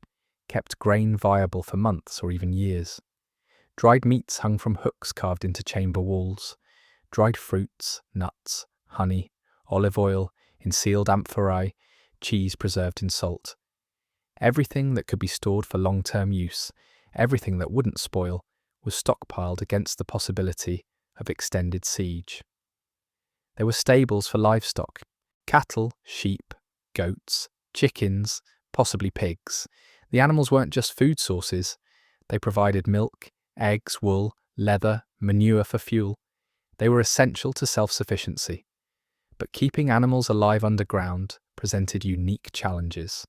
kept grain viable for months or even years. Dried meats hung from hooks carved into chamber walls. Dried fruits, nuts, honey, olive oil in sealed amphorae, cheese preserved in salt. Everything that could be stored for long-term use, everything that wouldn't spoil, was stockpiled against the possibility of extended siege. There were stables for livestock: cattle, sheep, goats, chickens, possibly pigs. The animals weren't just food sources. They provided milk, eggs, wool, leather, manure for fuel. They were essential to self-sufficiency. But keeping animals alive underground presented unique challenges.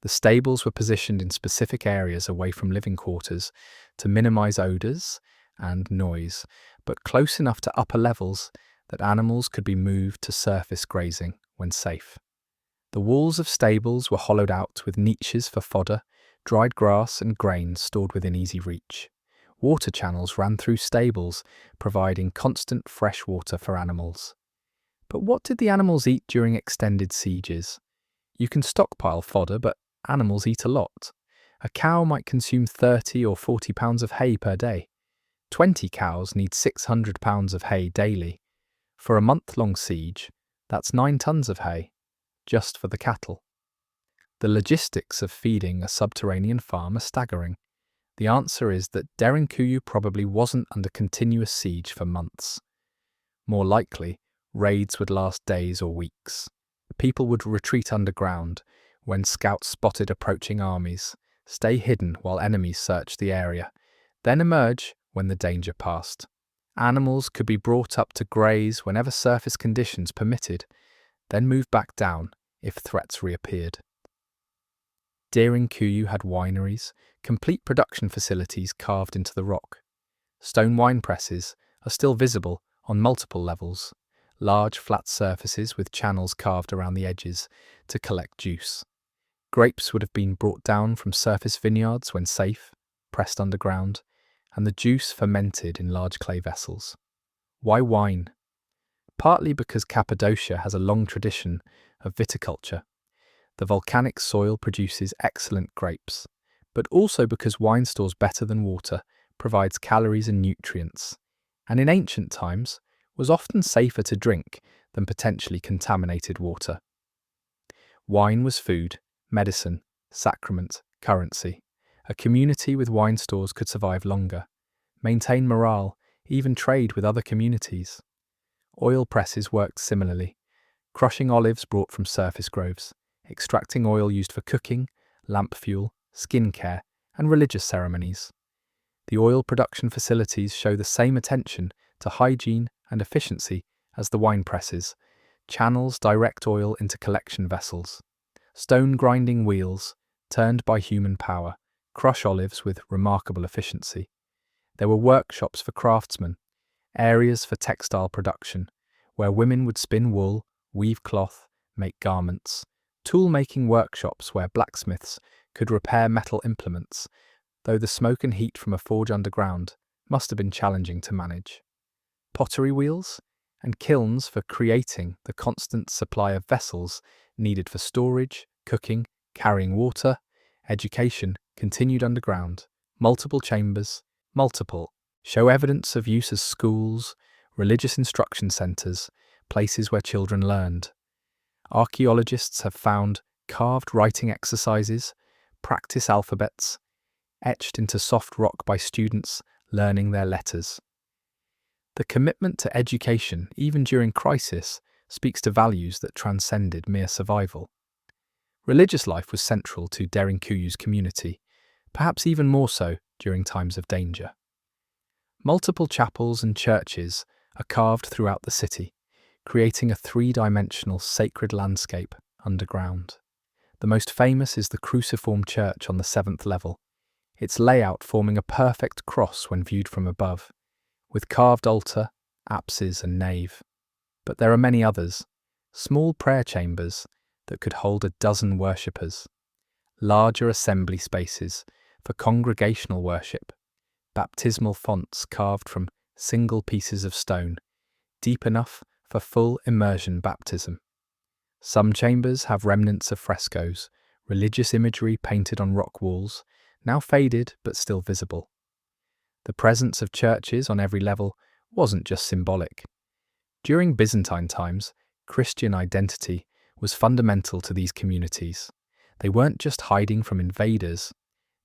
The stables were positioned in specific areas away from living quarters to minimize odors and noise, but close enough to upper levels that animals could be moved to surface grazing when safe. The walls of stables were hollowed out with niches for fodder, dried grass and grain stored within easy reach. Water channels ran through stables, providing constant fresh water for animals. But what did the animals eat during extended sieges? You can stockpile fodder, but animals eat a lot. A cow might consume 30 or 40 pounds of hay per day. 20 cows need 600 pounds of hay daily. For a month-long siege, that's 9 tons of hay, just for the cattle. The logistics of feeding a subterranean farm are staggering. The answer is that Derinkuyu probably wasn't under continuous siege for months. More likely, raids would last days or weeks. People would retreat underground when scouts spotted approaching armies, stay hidden while enemies searched the area, then emerge when the danger passed. Animals could be brought up to graze whenever surface conditions permitted, then move back down if threats reappeared. Derinkuyu had wineries, complete production facilities carved into the rock. Stone wine presses are still visible on multiple levels, large flat surfaces with channels carved around the edges to collect juice. Grapes would have been brought down from surface vineyards when safe, pressed underground, and the juice fermented in large clay vessels. Why wine? Partly because Cappadocia has a long tradition of viticulture. The volcanic soil produces excellent grapes, but also because wine stores better than water, provides calories and nutrients, and in ancient times was often safer to drink than potentially contaminated water. Wine was food, medicine, sacrament, currency. A community with wine stores could survive longer, maintain morale, even trade with other communities. Oil presses worked similarly, crushing olives brought from surface groves, extracting oil used for cooking, lamp fuel, skin care, and religious ceremonies. The oil production facilities show the same attention to hygiene and efficiency as the wine presses. Channels direct oil into collection vessels. Stone grinding wheels, turned by human power, crush olives with remarkable efficiency. There were workshops for craftsmen, areas for textile production, where women would spin wool, weave cloth, make garments. Tool-making workshops where blacksmiths could repair metal implements, though the smoke and heat from a forge underground must have been challenging to manage. Pottery wheels and kilns for creating the constant supply of vessels needed for storage, cooking, carrying water. Education continued underground. Multiple chambers, show evidence of use as schools, religious instruction centres, places where children learned. Archaeologists have found carved writing exercises, practice alphabets, etched into soft rock by students learning their letters. The commitment to education, even during crisis, speaks to values that transcended mere survival. Religious life was central to Derinkuyu's community, perhaps even more so during times of danger. Multiple chapels and churches are carved throughout the city, creating a three-dimensional sacred landscape underground. The most famous is the cruciform church on the 7th level, its layout forming a perfect cross when viewed from above. with carved altar, apses and nave. But there are many others, small prayer chambers that could hold a dozen worshippers, larger assembly spaces for congregational worship, baptismal fonts carved from single pieces of stone, deep enough for full immersion baptism. Some chambers have remnants of frescoes, religious imagery painted on rock walls, now faded but still visible. The presence of churches on every level wasn't just symbolic. During Byzantine times, Christian identity was fundamental to these communities. They weren't just hiding from invaders,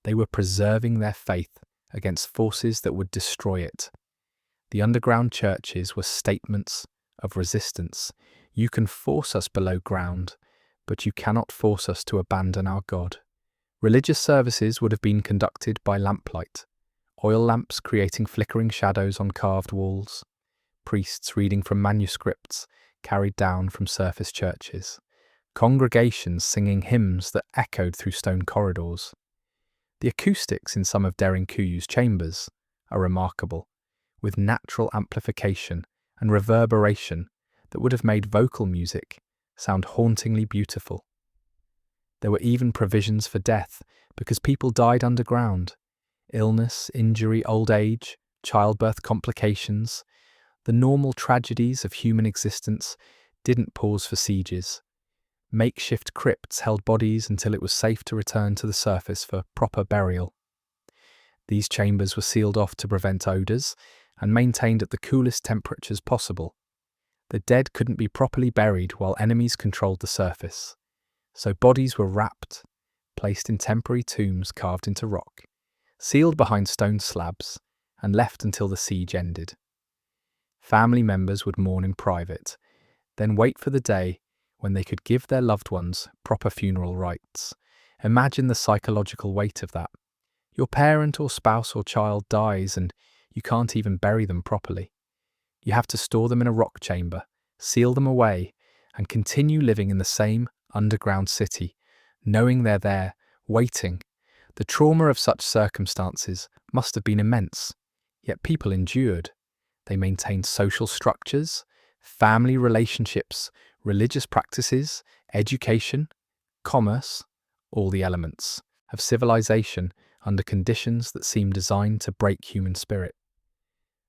they were preserving their faith against forces that would destroy it. The underground churches were statements of resistance. You can force us below ground, but you cannot force us to abandon our God. Religious services would have been conducted by lamplight, oil lamps creating flickering shadows on carved walls, priests reading from manuscripts carried down from surface churches, congregations singing hymns that echoed through stone corridors. The acoustics in some of Derinkuyu's chambers are remarkable, with natural amplification and reverberation that would have made vocal music sound hauntingly beautiful. There were even provisions for death because people died underground. Illness, injury, old age, childbirth complications, the normal tragedies of human existence didn't pause for sieges. Makeshift crypts held bodies until it was safe to return to the surface for proper burial. These chambers were sealed off to prevent odours and maintained at the coolest temperatures possible. The dead couldn't be properly buried while enemies controlled the surface, so bodies were wrapped, placed in temporary tombs carved into rock, sealed behind stone slabs, and left until the siege ended. Family members would mourn in private, then wait for the day when they could give their loved ones proper funeral rites. Imagine the psychological weight of that. Your parent or spouse or child dies and you can't even bury them properly. You have to store them in a rock chamber, seal them away, and continue living in the same underground city, knowing they're there, waiting. The trauma of such circumstances must have been immense, yet people endured. They maintained social structures, family relationships, religious practices, education, commerce, all the elements of civilization under conditions that seemed designed to break human spirit.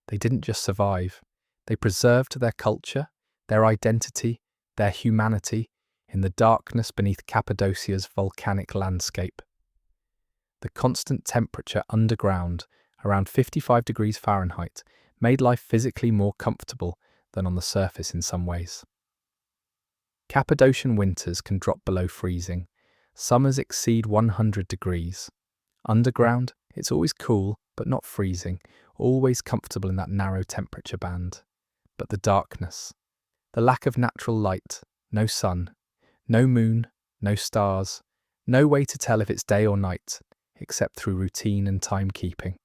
They didn't just survive, they preserved their culture, their identity, their humanity in the darkness beneath Cappadocia's volcanic landscape. The constant temperature underground, around 55 degrees Fahrenheit, made life physically more comfortable than on the surface in some ways. Cappadocian winters can drop below freezing. Summers exceed 100 degrees. Underground, it's always cool, but not freezing, always comfortable in that narrow temperature band. But the darkness, the lack of natural light, no sun, no moon, no stars, no way to tell if it's day or night, except through routine and timekeeping.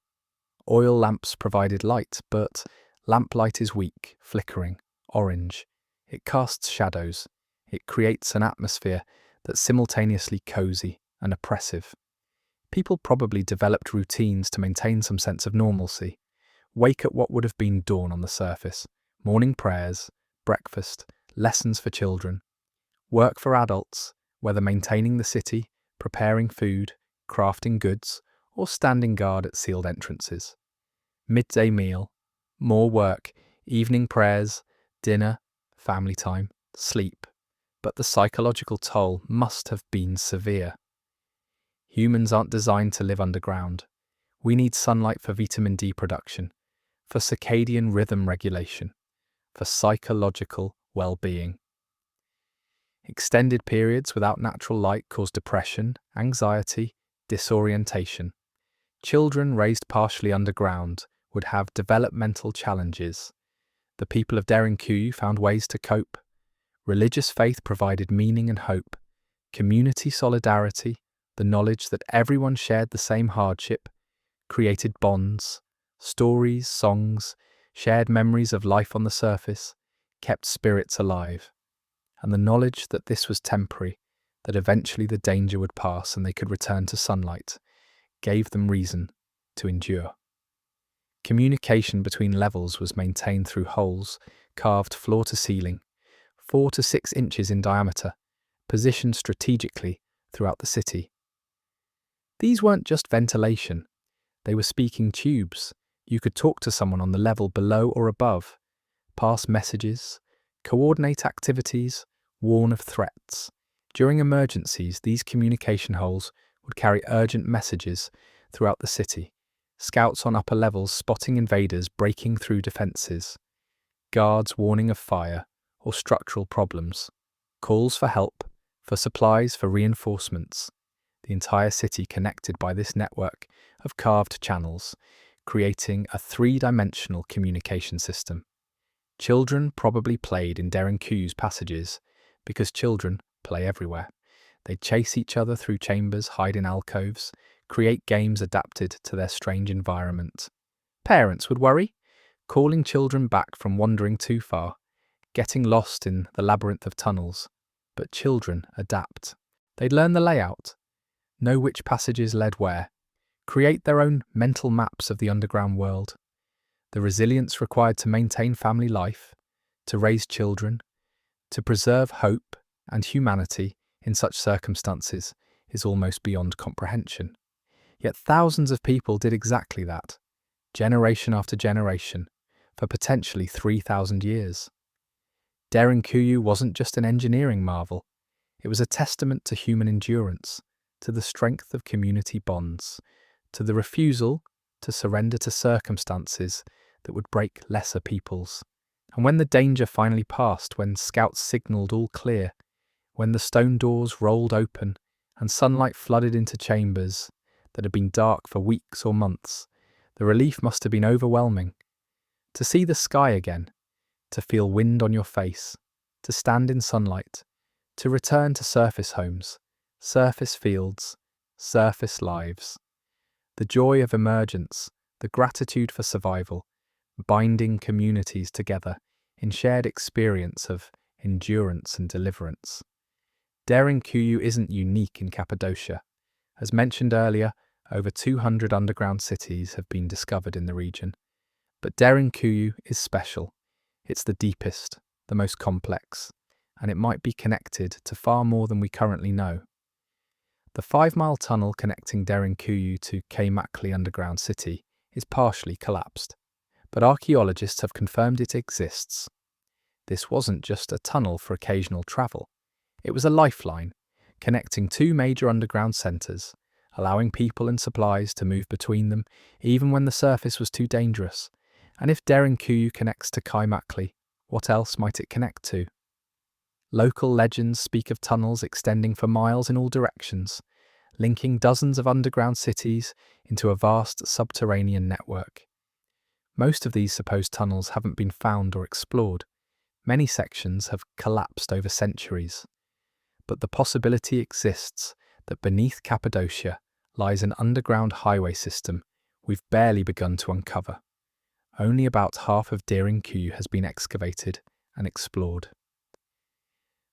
Oil lamps provided light, but lamplight is weak, flickering, orange. It casts shadows. It creates an atmosphere that's simultaneously cozy and oppressive. People probably developed routines to maintain some sense of normalcy. Wake at what would have been dawn on the surface, morning prayers, breakfast, lessons for children, work for adults, whether maintaining the city, preparing food, crafting goods, or standing guard at sealed entrances. Midday meal, more work, evening prayers, dinner, family time, sleep. But the psychological toll must have been severe. Humans aren't designed to live underground. We need sunlight for vitamin D production, for circadian rhythm regulation, for psychological well-being. Extended periods without natural light cause depression, anxiety, disorientation. Children raised partially underground would have developmental challenges. The people of Derinkuyu found ways to cope. Religious faith provided meaning and hope. Community solidarity, the knowledge that everyone shared the same hardship, created bonds. Stories, songs, shared memories of life on the surface, kept spirits alive. And the knowledge that this was temporary, that eventually the danger would pass and they could return to sunlight, gave them reason to endure. Communication between levels was maintained through holes carved floor to ceiling, 4 to 6 inches in diameter, positioned strategically throughout the city. These weren't just ventilation, they were speaking tubes. You could talk to someone on the level below or above, pass messages, coordinate activities, warn of threats. During emergencies, these communication holes would carry urgent messages throughout the city. Scouts on upper levels spotting invaders breaking through defences, guards warning of fire or structural problems, calls for help, for supplies, for reinforcements. The entire city connected by this network of carved channels, creating a three-dimensional communication system. Children probably played in Derinkuyu's passages, because children play everywhere. They'd chase each other through chambers, hide in alcoves, create games adapted to their strange environment. Parents would worry, calling children back from wandering too far, getting lost in the labyrinth of tunnels. But children adapt. They'd learn the layout, know which passages led where, create their own mental maps of the underground world. The resilience required to maintain family life, to raise children, to preserve hope and humanity in such circumstances is almost beyond comprehension. Yet thousands of people did exactly that, generation after generation, for potentially 3,000 years. Derinkuyu wasn't just an engineering marvel, it was a testament to human endurance, to the strength of community bonds, to the refusal to surrender to circumstances that would break lesser peoples. And when the danger finally passed, when scouts signalled all clear, when the stone doors rolled open and sunlight flooded into chambers that had been dark for weeks or months, the relief must have been overwhelming. To see the sky again, to feel wind on your face, to stand in sunlight, to return to surface homes, surface fields, surface lives. The joy of emergence, the gratitude for survival, binding communities together in shared experience of endurance and deliverance. Derinkuyu isn't unique in Cappadocia. As mentioned earlier, over 200 underground cities have been discovered in the region. But Derinkuyu is special. It's the deepest, the most complex, and it might be connected to far more than we currently know. The 5-mile tunnel connecting Derinkuyu to Cappadocia underground city is partially collapsed, but archaeologists have confirmed it exists. This wasn't just a tunnel for occasional travel. It was a lifeline, connecting 2 major underground centres, allowing people and supplies to move between them even when the surface was too dangerous. And if Derinkuyu connects to Cappadocia, what else might it connect to? Local legends speak of tunnels extending for miles in all directions, linking dozens of underground cities into a vast subterranean network. Most of these supposed tunnels haven't been found or explored. Many sections have collapsed over centuries. But the possibility exists that beneath Cappadocia lies an underground highway system we've barely begun to uncover. Only about half of Derinkuyu has been excavated and explored.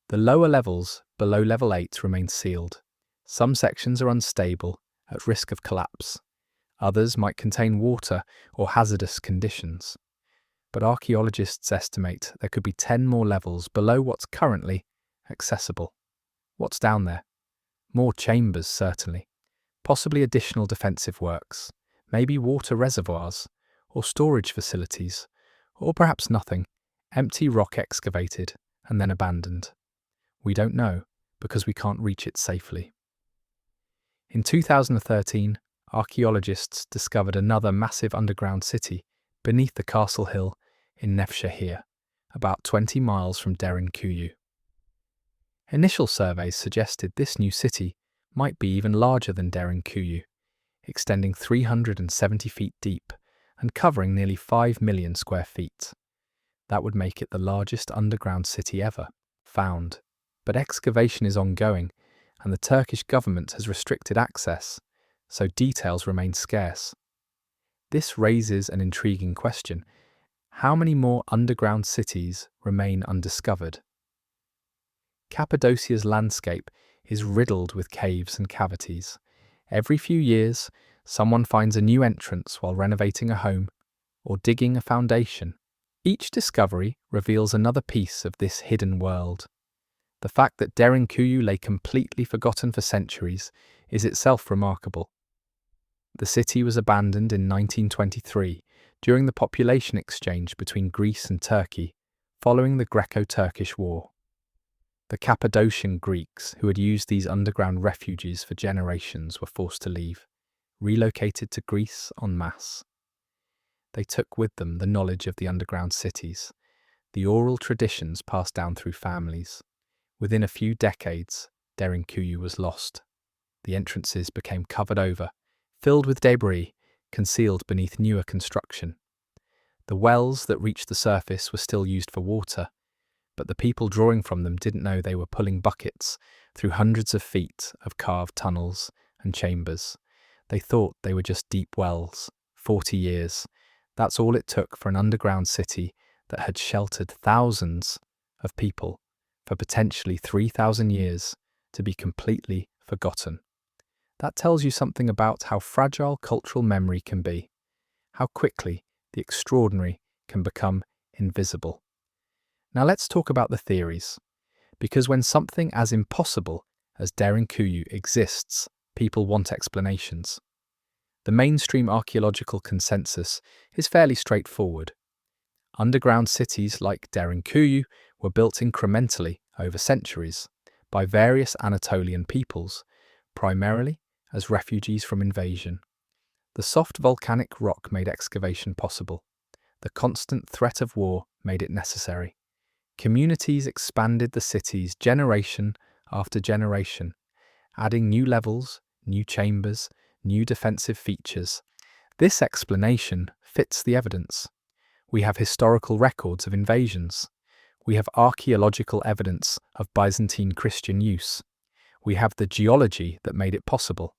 The lower levels, below level 8, remain sealed. Some sections are unstable, at risk of collapse. Others might contain water or hazardous conditions. But archaeologists estimate there could be 10 more levels below what's currently accessible. What's down there? More chambers, certainly. Possibly additional defensive works, maybe water reservoirs, or storage facilities, or perhaps nothing, empty rock excavated and then abandoned. We don't know, because we can't reach it safely. In 2013, archaeologists discovered another massive underground city beneath the castle hill in Nevşehir, about 20 miles from Derinkuyu. Initial surveys suggested this new city might be even larger than Derinkuyu, extending 370 feet deep and covering nearly 5 million square feet. That would make it the largest underground city ever found. But excavation is ongoing, and the Turkish government has restricted access, so details remain scarce. This raises an intriguing question. How many more underground cities remain undiscovered? Cappadocia's landscape is riddled with caves and cavities. Every few years, someone finds a new entrance while renovating a home, or digging a foundation. Each discovery reveals another piece of this hidden world. The fact that Derinkuyu lay completely forgotten for centuries is itself remarkable. The city was abandoned in 1923 during the population exchange between Greece and Turkey following the Greco-Turkish War. The Cappadocian Greeks, who had used these underground refuges for generations, were forced to leave, relocated to Greece en masse. They took with them the knowledge of the underground cities, the oral traditions passed down through families. Within a few decades, Derinkuyu was lost. The entrances became covered over, filled with debris, concealed beneath newer construction. The wells that reached the surface were still used for water, but the people drawing from them didn't know they were pulling buckets through hundreds of feet of carved tunnels and chambers. They thought they were just deep wells. 40 years. That's all it took for an underground city that had sheltered thousands of people for potentially 3,000 years to be completely forgotten. That tells you something about how fragile cultural memory can be, how quickly the extraordinary can become invisible. Now let's talk about the theories, because when something as impossible as Derinkuyu exists, people want explanations. The mainstream archaeological consensus is fairly straightforward. Underground cities like Derinkuyu were built incrementally over centuries by various Anatolian peoples, primarily as refugees from invasion. The soft volcanic rock made excavation possible. The constant threat of war made it necessary. Communities expanded the cities generation after generation, adding new levels, new chambers, new defensive features. This explanation fits the evidence. We have historical records of invasions. We have archaeological evidence of Byzantine Christian use. We have the geology that made it possible.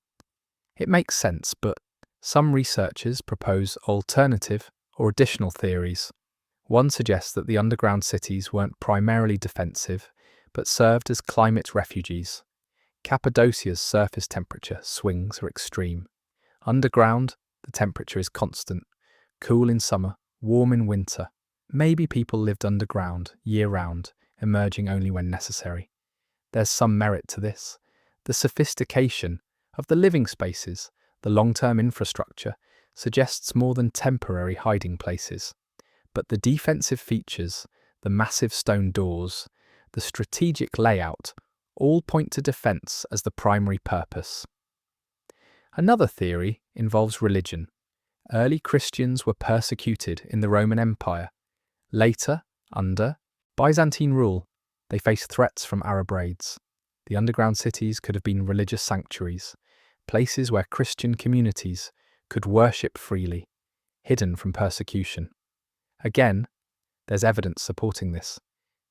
It makes sense, but some researchers propose alternative or additional theories. One suggests that the underground cities weren't primarily defensive, but served as climate refuges. Cappadocia's surface temperature swings are extreme. Underground, the temperature is constant, cool in summer, warm in winter. Maybe people lived underground year-round, emerging only when necessary. There's some merit to this. The sophistication of the living spaces, the long-term infrastructure, suggests more than temporary hiding places. But the defensive features, the massive stone doors, the strategic layout, all point to defense as the primary purpose. Another theory involves religion. Early Christians were persecuted in the Roman Empire. Later, under Byzantine rule, they faced threats from Arab raids. The underground cities could have been religious sanctuaries, places where Christian communities could worship freely, hidden from persecution. Again, there's evidence supporting this.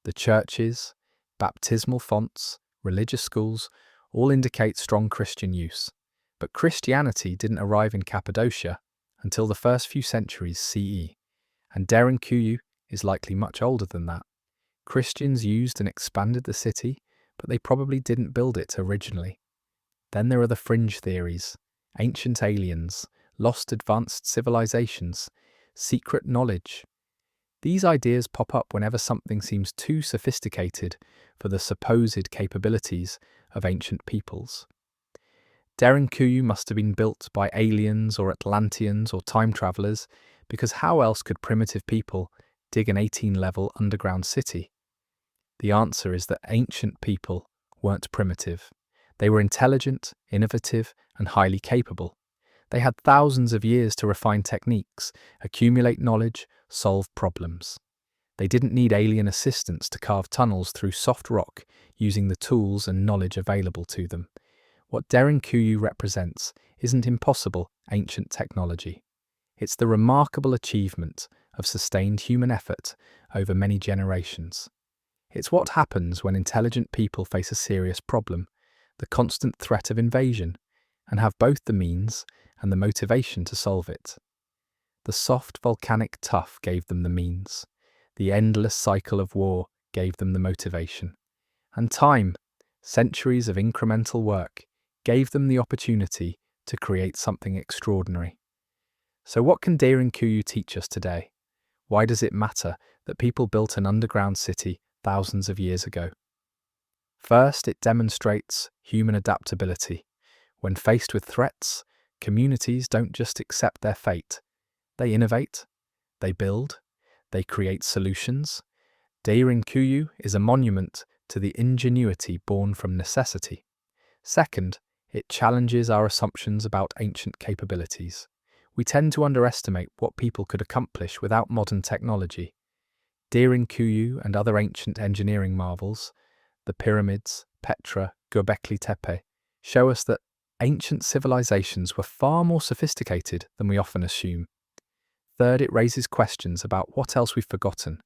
The churches, baptismal fonts, religious schools all indicate strong Christian use. But Christianity didn't arrive in Cappadocia until the first few centuries CE, and Derinkuyu is likely much older than that. Christians used and expanded the city, but they probably didn't build it originally. Then there are the fringe theories, ancient aliens, lost advanced civilizations, secret knowledge. These ideas pop up whenever something seems too sophisticated for the supposed capabilities of ancient peoples. Derinkuyu must have been built by aliens or Atlanteans or time travelers, because how else could primitive people dig an 18-level underground city? The answer is that ancient people weren't primitive. They were intelligent, innovative, and highly capable. They had thousands of years to refine techniques, accumulate knowledge, solve problems. They didn't need alien assistance to carve tunnels through soft rock using the tools and knowledge available to them. What Derinkuyu represents isn't impossible ancient technology. It's the remarkable achievement of sustained human effort over many generations. It's what happens when intelligent people face a serious problem, the constant threat of invasion, and have both the means and the motivation to solve it. The soft volcanic tuff gave them the means. The endless cycle of war gave them the motivation. And time, centuries of incremental work, gave them the opportunity to create something extraordinary. So what can Derinkuyu teach us today? Why does it matter that people built an underground city thousands of years ago? First, it demonstrates human adaptability. When faced with threats, communities don't just accept their fate. They innovate, they build, they create solutions. Derinkuyu is a monument to the ingenuity born from necessity. Second, it challenges our assumptions about ancient capabilities. We tend to underestimate what people could accomplish without modern technology. Derinkuyu and other ancient engineering marvels, the pyramids, Petra, Göbekli Tepe, show us that ancient civilizations were far more sophisticated than we often assume. Third, it raises questions about what else we've forgotten.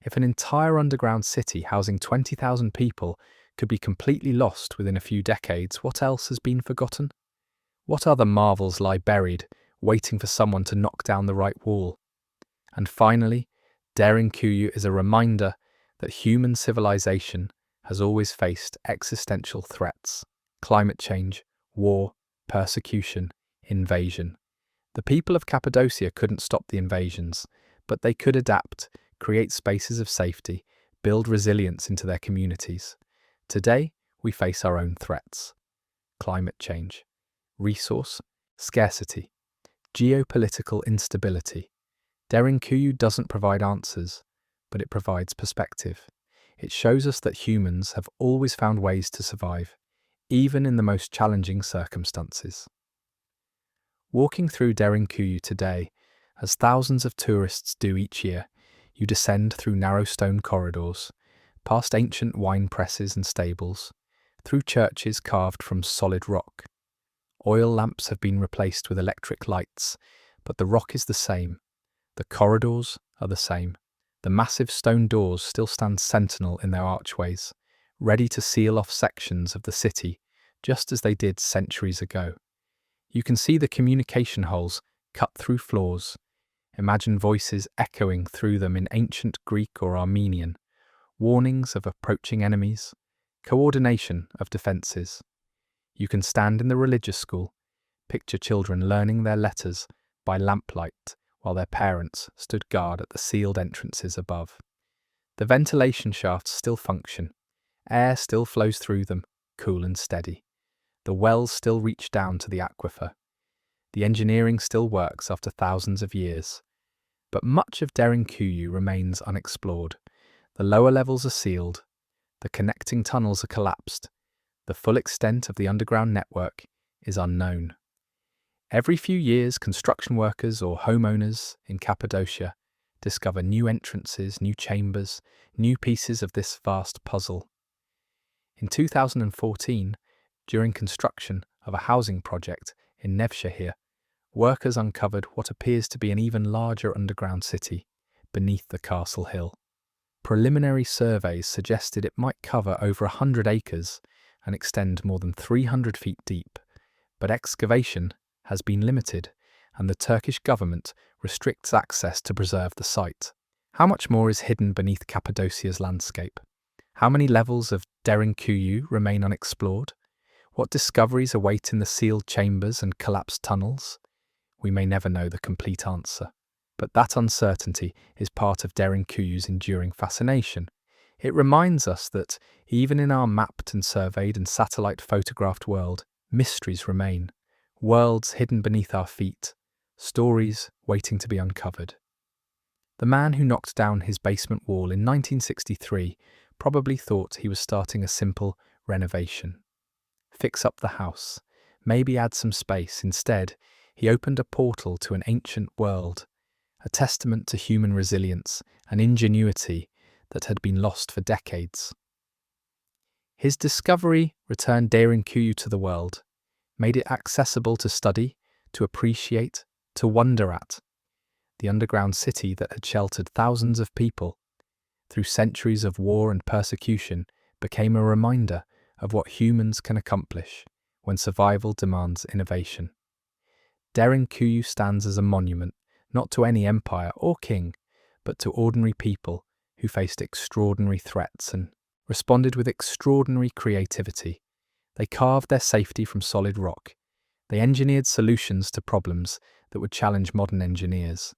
If an entire underground city housing 20,000 people could be completely lost within a few decades, what else has been forgotten? What other marvels lie buried, waiting for someone to knock down the right wall? And finally, Derinkuyu is a reminder that human civilization has always faced existential threats: climate change, war, persecution, invasion. The people of Cappadocia couldn't stop the invasions, but they could adapt, create spaces of safety, build resilience into their communities. Today, we face our own threats: climate change, resource scarcity, geopolitical instability. Derinkuyu doesn't provide answers, but it provides perspective. It shows us that humans have always found ways to survive, even in the most challenging circumstances. Walking through Derinkuyu today, as thousands of tourists do each year, you descend through narrow stone corridors, past ancient wine presses and stables, through churches carved from solid rock. Oil lamps have been replaced with electric lights, but the rock is the same. The corridors are the same. The massive stone doors still stand sentinel in their archways, ready to seal off sections of the city, just as they did centuries ago. You can see the communication holes cut through floors. Imagine voices echoing through them in ancient Greek or Armenian, warnings of approaching enemies, coordination of defences. You can stand in the religious school, picture children learning their letters by lamplight while their parents stood guard at the sealed entrances above. The ventilation shafts still function. Air still flows through them, cool and steady. The wells still reach down to the aquifer. The engineering still works after thousands of years. But much of Derinkuyu remains unexplored. The lower levels are sealed. The connecting tunnels are collapsed. The full extent of the underground network is unknown. Every few years, construction workers or homeowners in Cappadocia discover new entrances, new chambers, new pieces of this vast puzzle. In 2014, during construction of a housing project in Nevşehir, workers uncovered what appears to be an even larger underground city beneath the castle hill. Preliminary surveys suggested it might cover over 100 acres and extend more than 300 feet deep, but excavation has been limited, and the Turkish government restricts access to preserve the site. How much more is hidden beneath Cappadocia's landscape? How many levels of Derinkuyu remain unexplored? What discoveries await in the sealed chambers and collapsed tunnels? We may never know the complete answer, but that uncertainty is part of Derinkuyu's enduring fascination. It reminds us that, even in our mapped and surveyed and satellite-photographed world, mysteries remain. Worlds hidden beneath our feet, stories waiting to be uncovered. The man who knocked down his basement wall in 1963 probably thought he was starting a simple renovation. Fix up the house, maybe add some space. Instead, he opened a portal to an ancient world, a testament to human resilience and ingenuity that had been lost for decades. His discovery returned Derinkuyu to the world, made it accessible to study, to appreciate, to wonder at. The underground city that had sheltered thousands of people through centuries of war and persecution became a reminder of what humans can accomplish when survival demands innovation. Derinkuyu stands as a monument not to any empire or king, but to ordinary people who faced extraordinary threats and responded with extraordinary creativity. They carved their safety from solid rock. They engineered solutions to problems that would challenge modern engineers.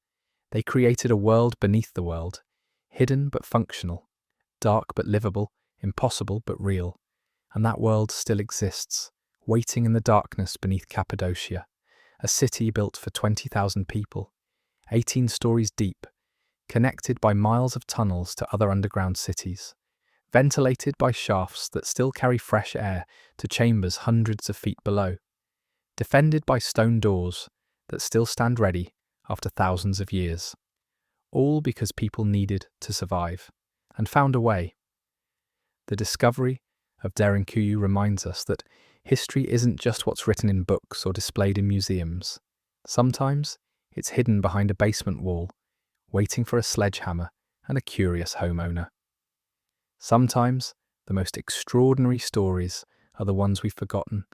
They created a world beneath the world, hidden but functional, dark but livable, impossible but real. And that world still exists, waiting in the darkness beneath Cappadocia, a city built for 20,000 people, 18 stories deep, connected by miles of tunnels to other underground cities, ventilated by shafts that still carry fresh air to chambers hundreds of feet below, defended by stone doors that still stand ready after thousands of years, all because people needed to survive and found a way. The discovery of Derinkuyu reminds us that history isn't just what's written in books or displayed in museums. Sometimes it's hidden behind a basement wall, waiting for a sledgehammer and a curious homeowner. Sometimes the most extraordinary stories are the ones we've forgotten,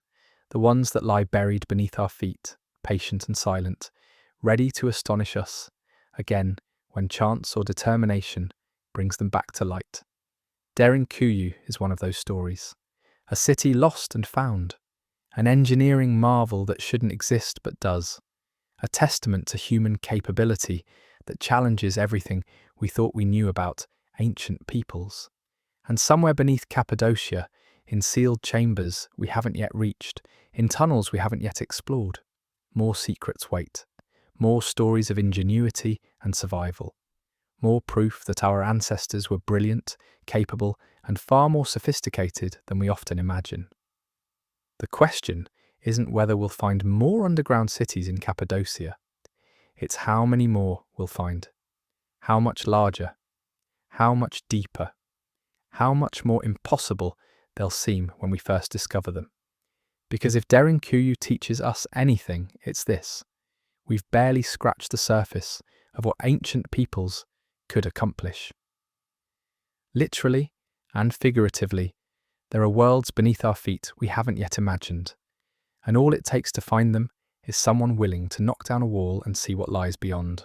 the ones that lie buried beneath our feet, patient and silent, ready to astonish us again when chance or determination brings them back to light. Derinkuyu is one of those stories. A city lost and found. An engineering marvel that shouldn't exist but does. A testament to human capability that challenges everything we thought we knew about ancient peoples. And somewhere beneath Cappadocia, in sealed chambers we haven't yet reached, in tunnels we haven't yet explored, more secrets wait. More stories of ingenuity and survival. More proof that our ancestors were brilliant, capable, and far more sophisticated than we often imagine. The question isn't whether we'll find more underground cities in Cappadocia. It's how many more we'll find. How much larger? How much deeper? How much more impossible they'll seem when we first discover them. Because if Derinkuyu teaches us anything, it's this. We've barely scratched the surface of what ancient peoples could accomplish. Literally and figuratively, there are worlds beneath our feet we haven't yet imagined, and all it takes to find them is someone willing to knock down a wall and see what lies beyond.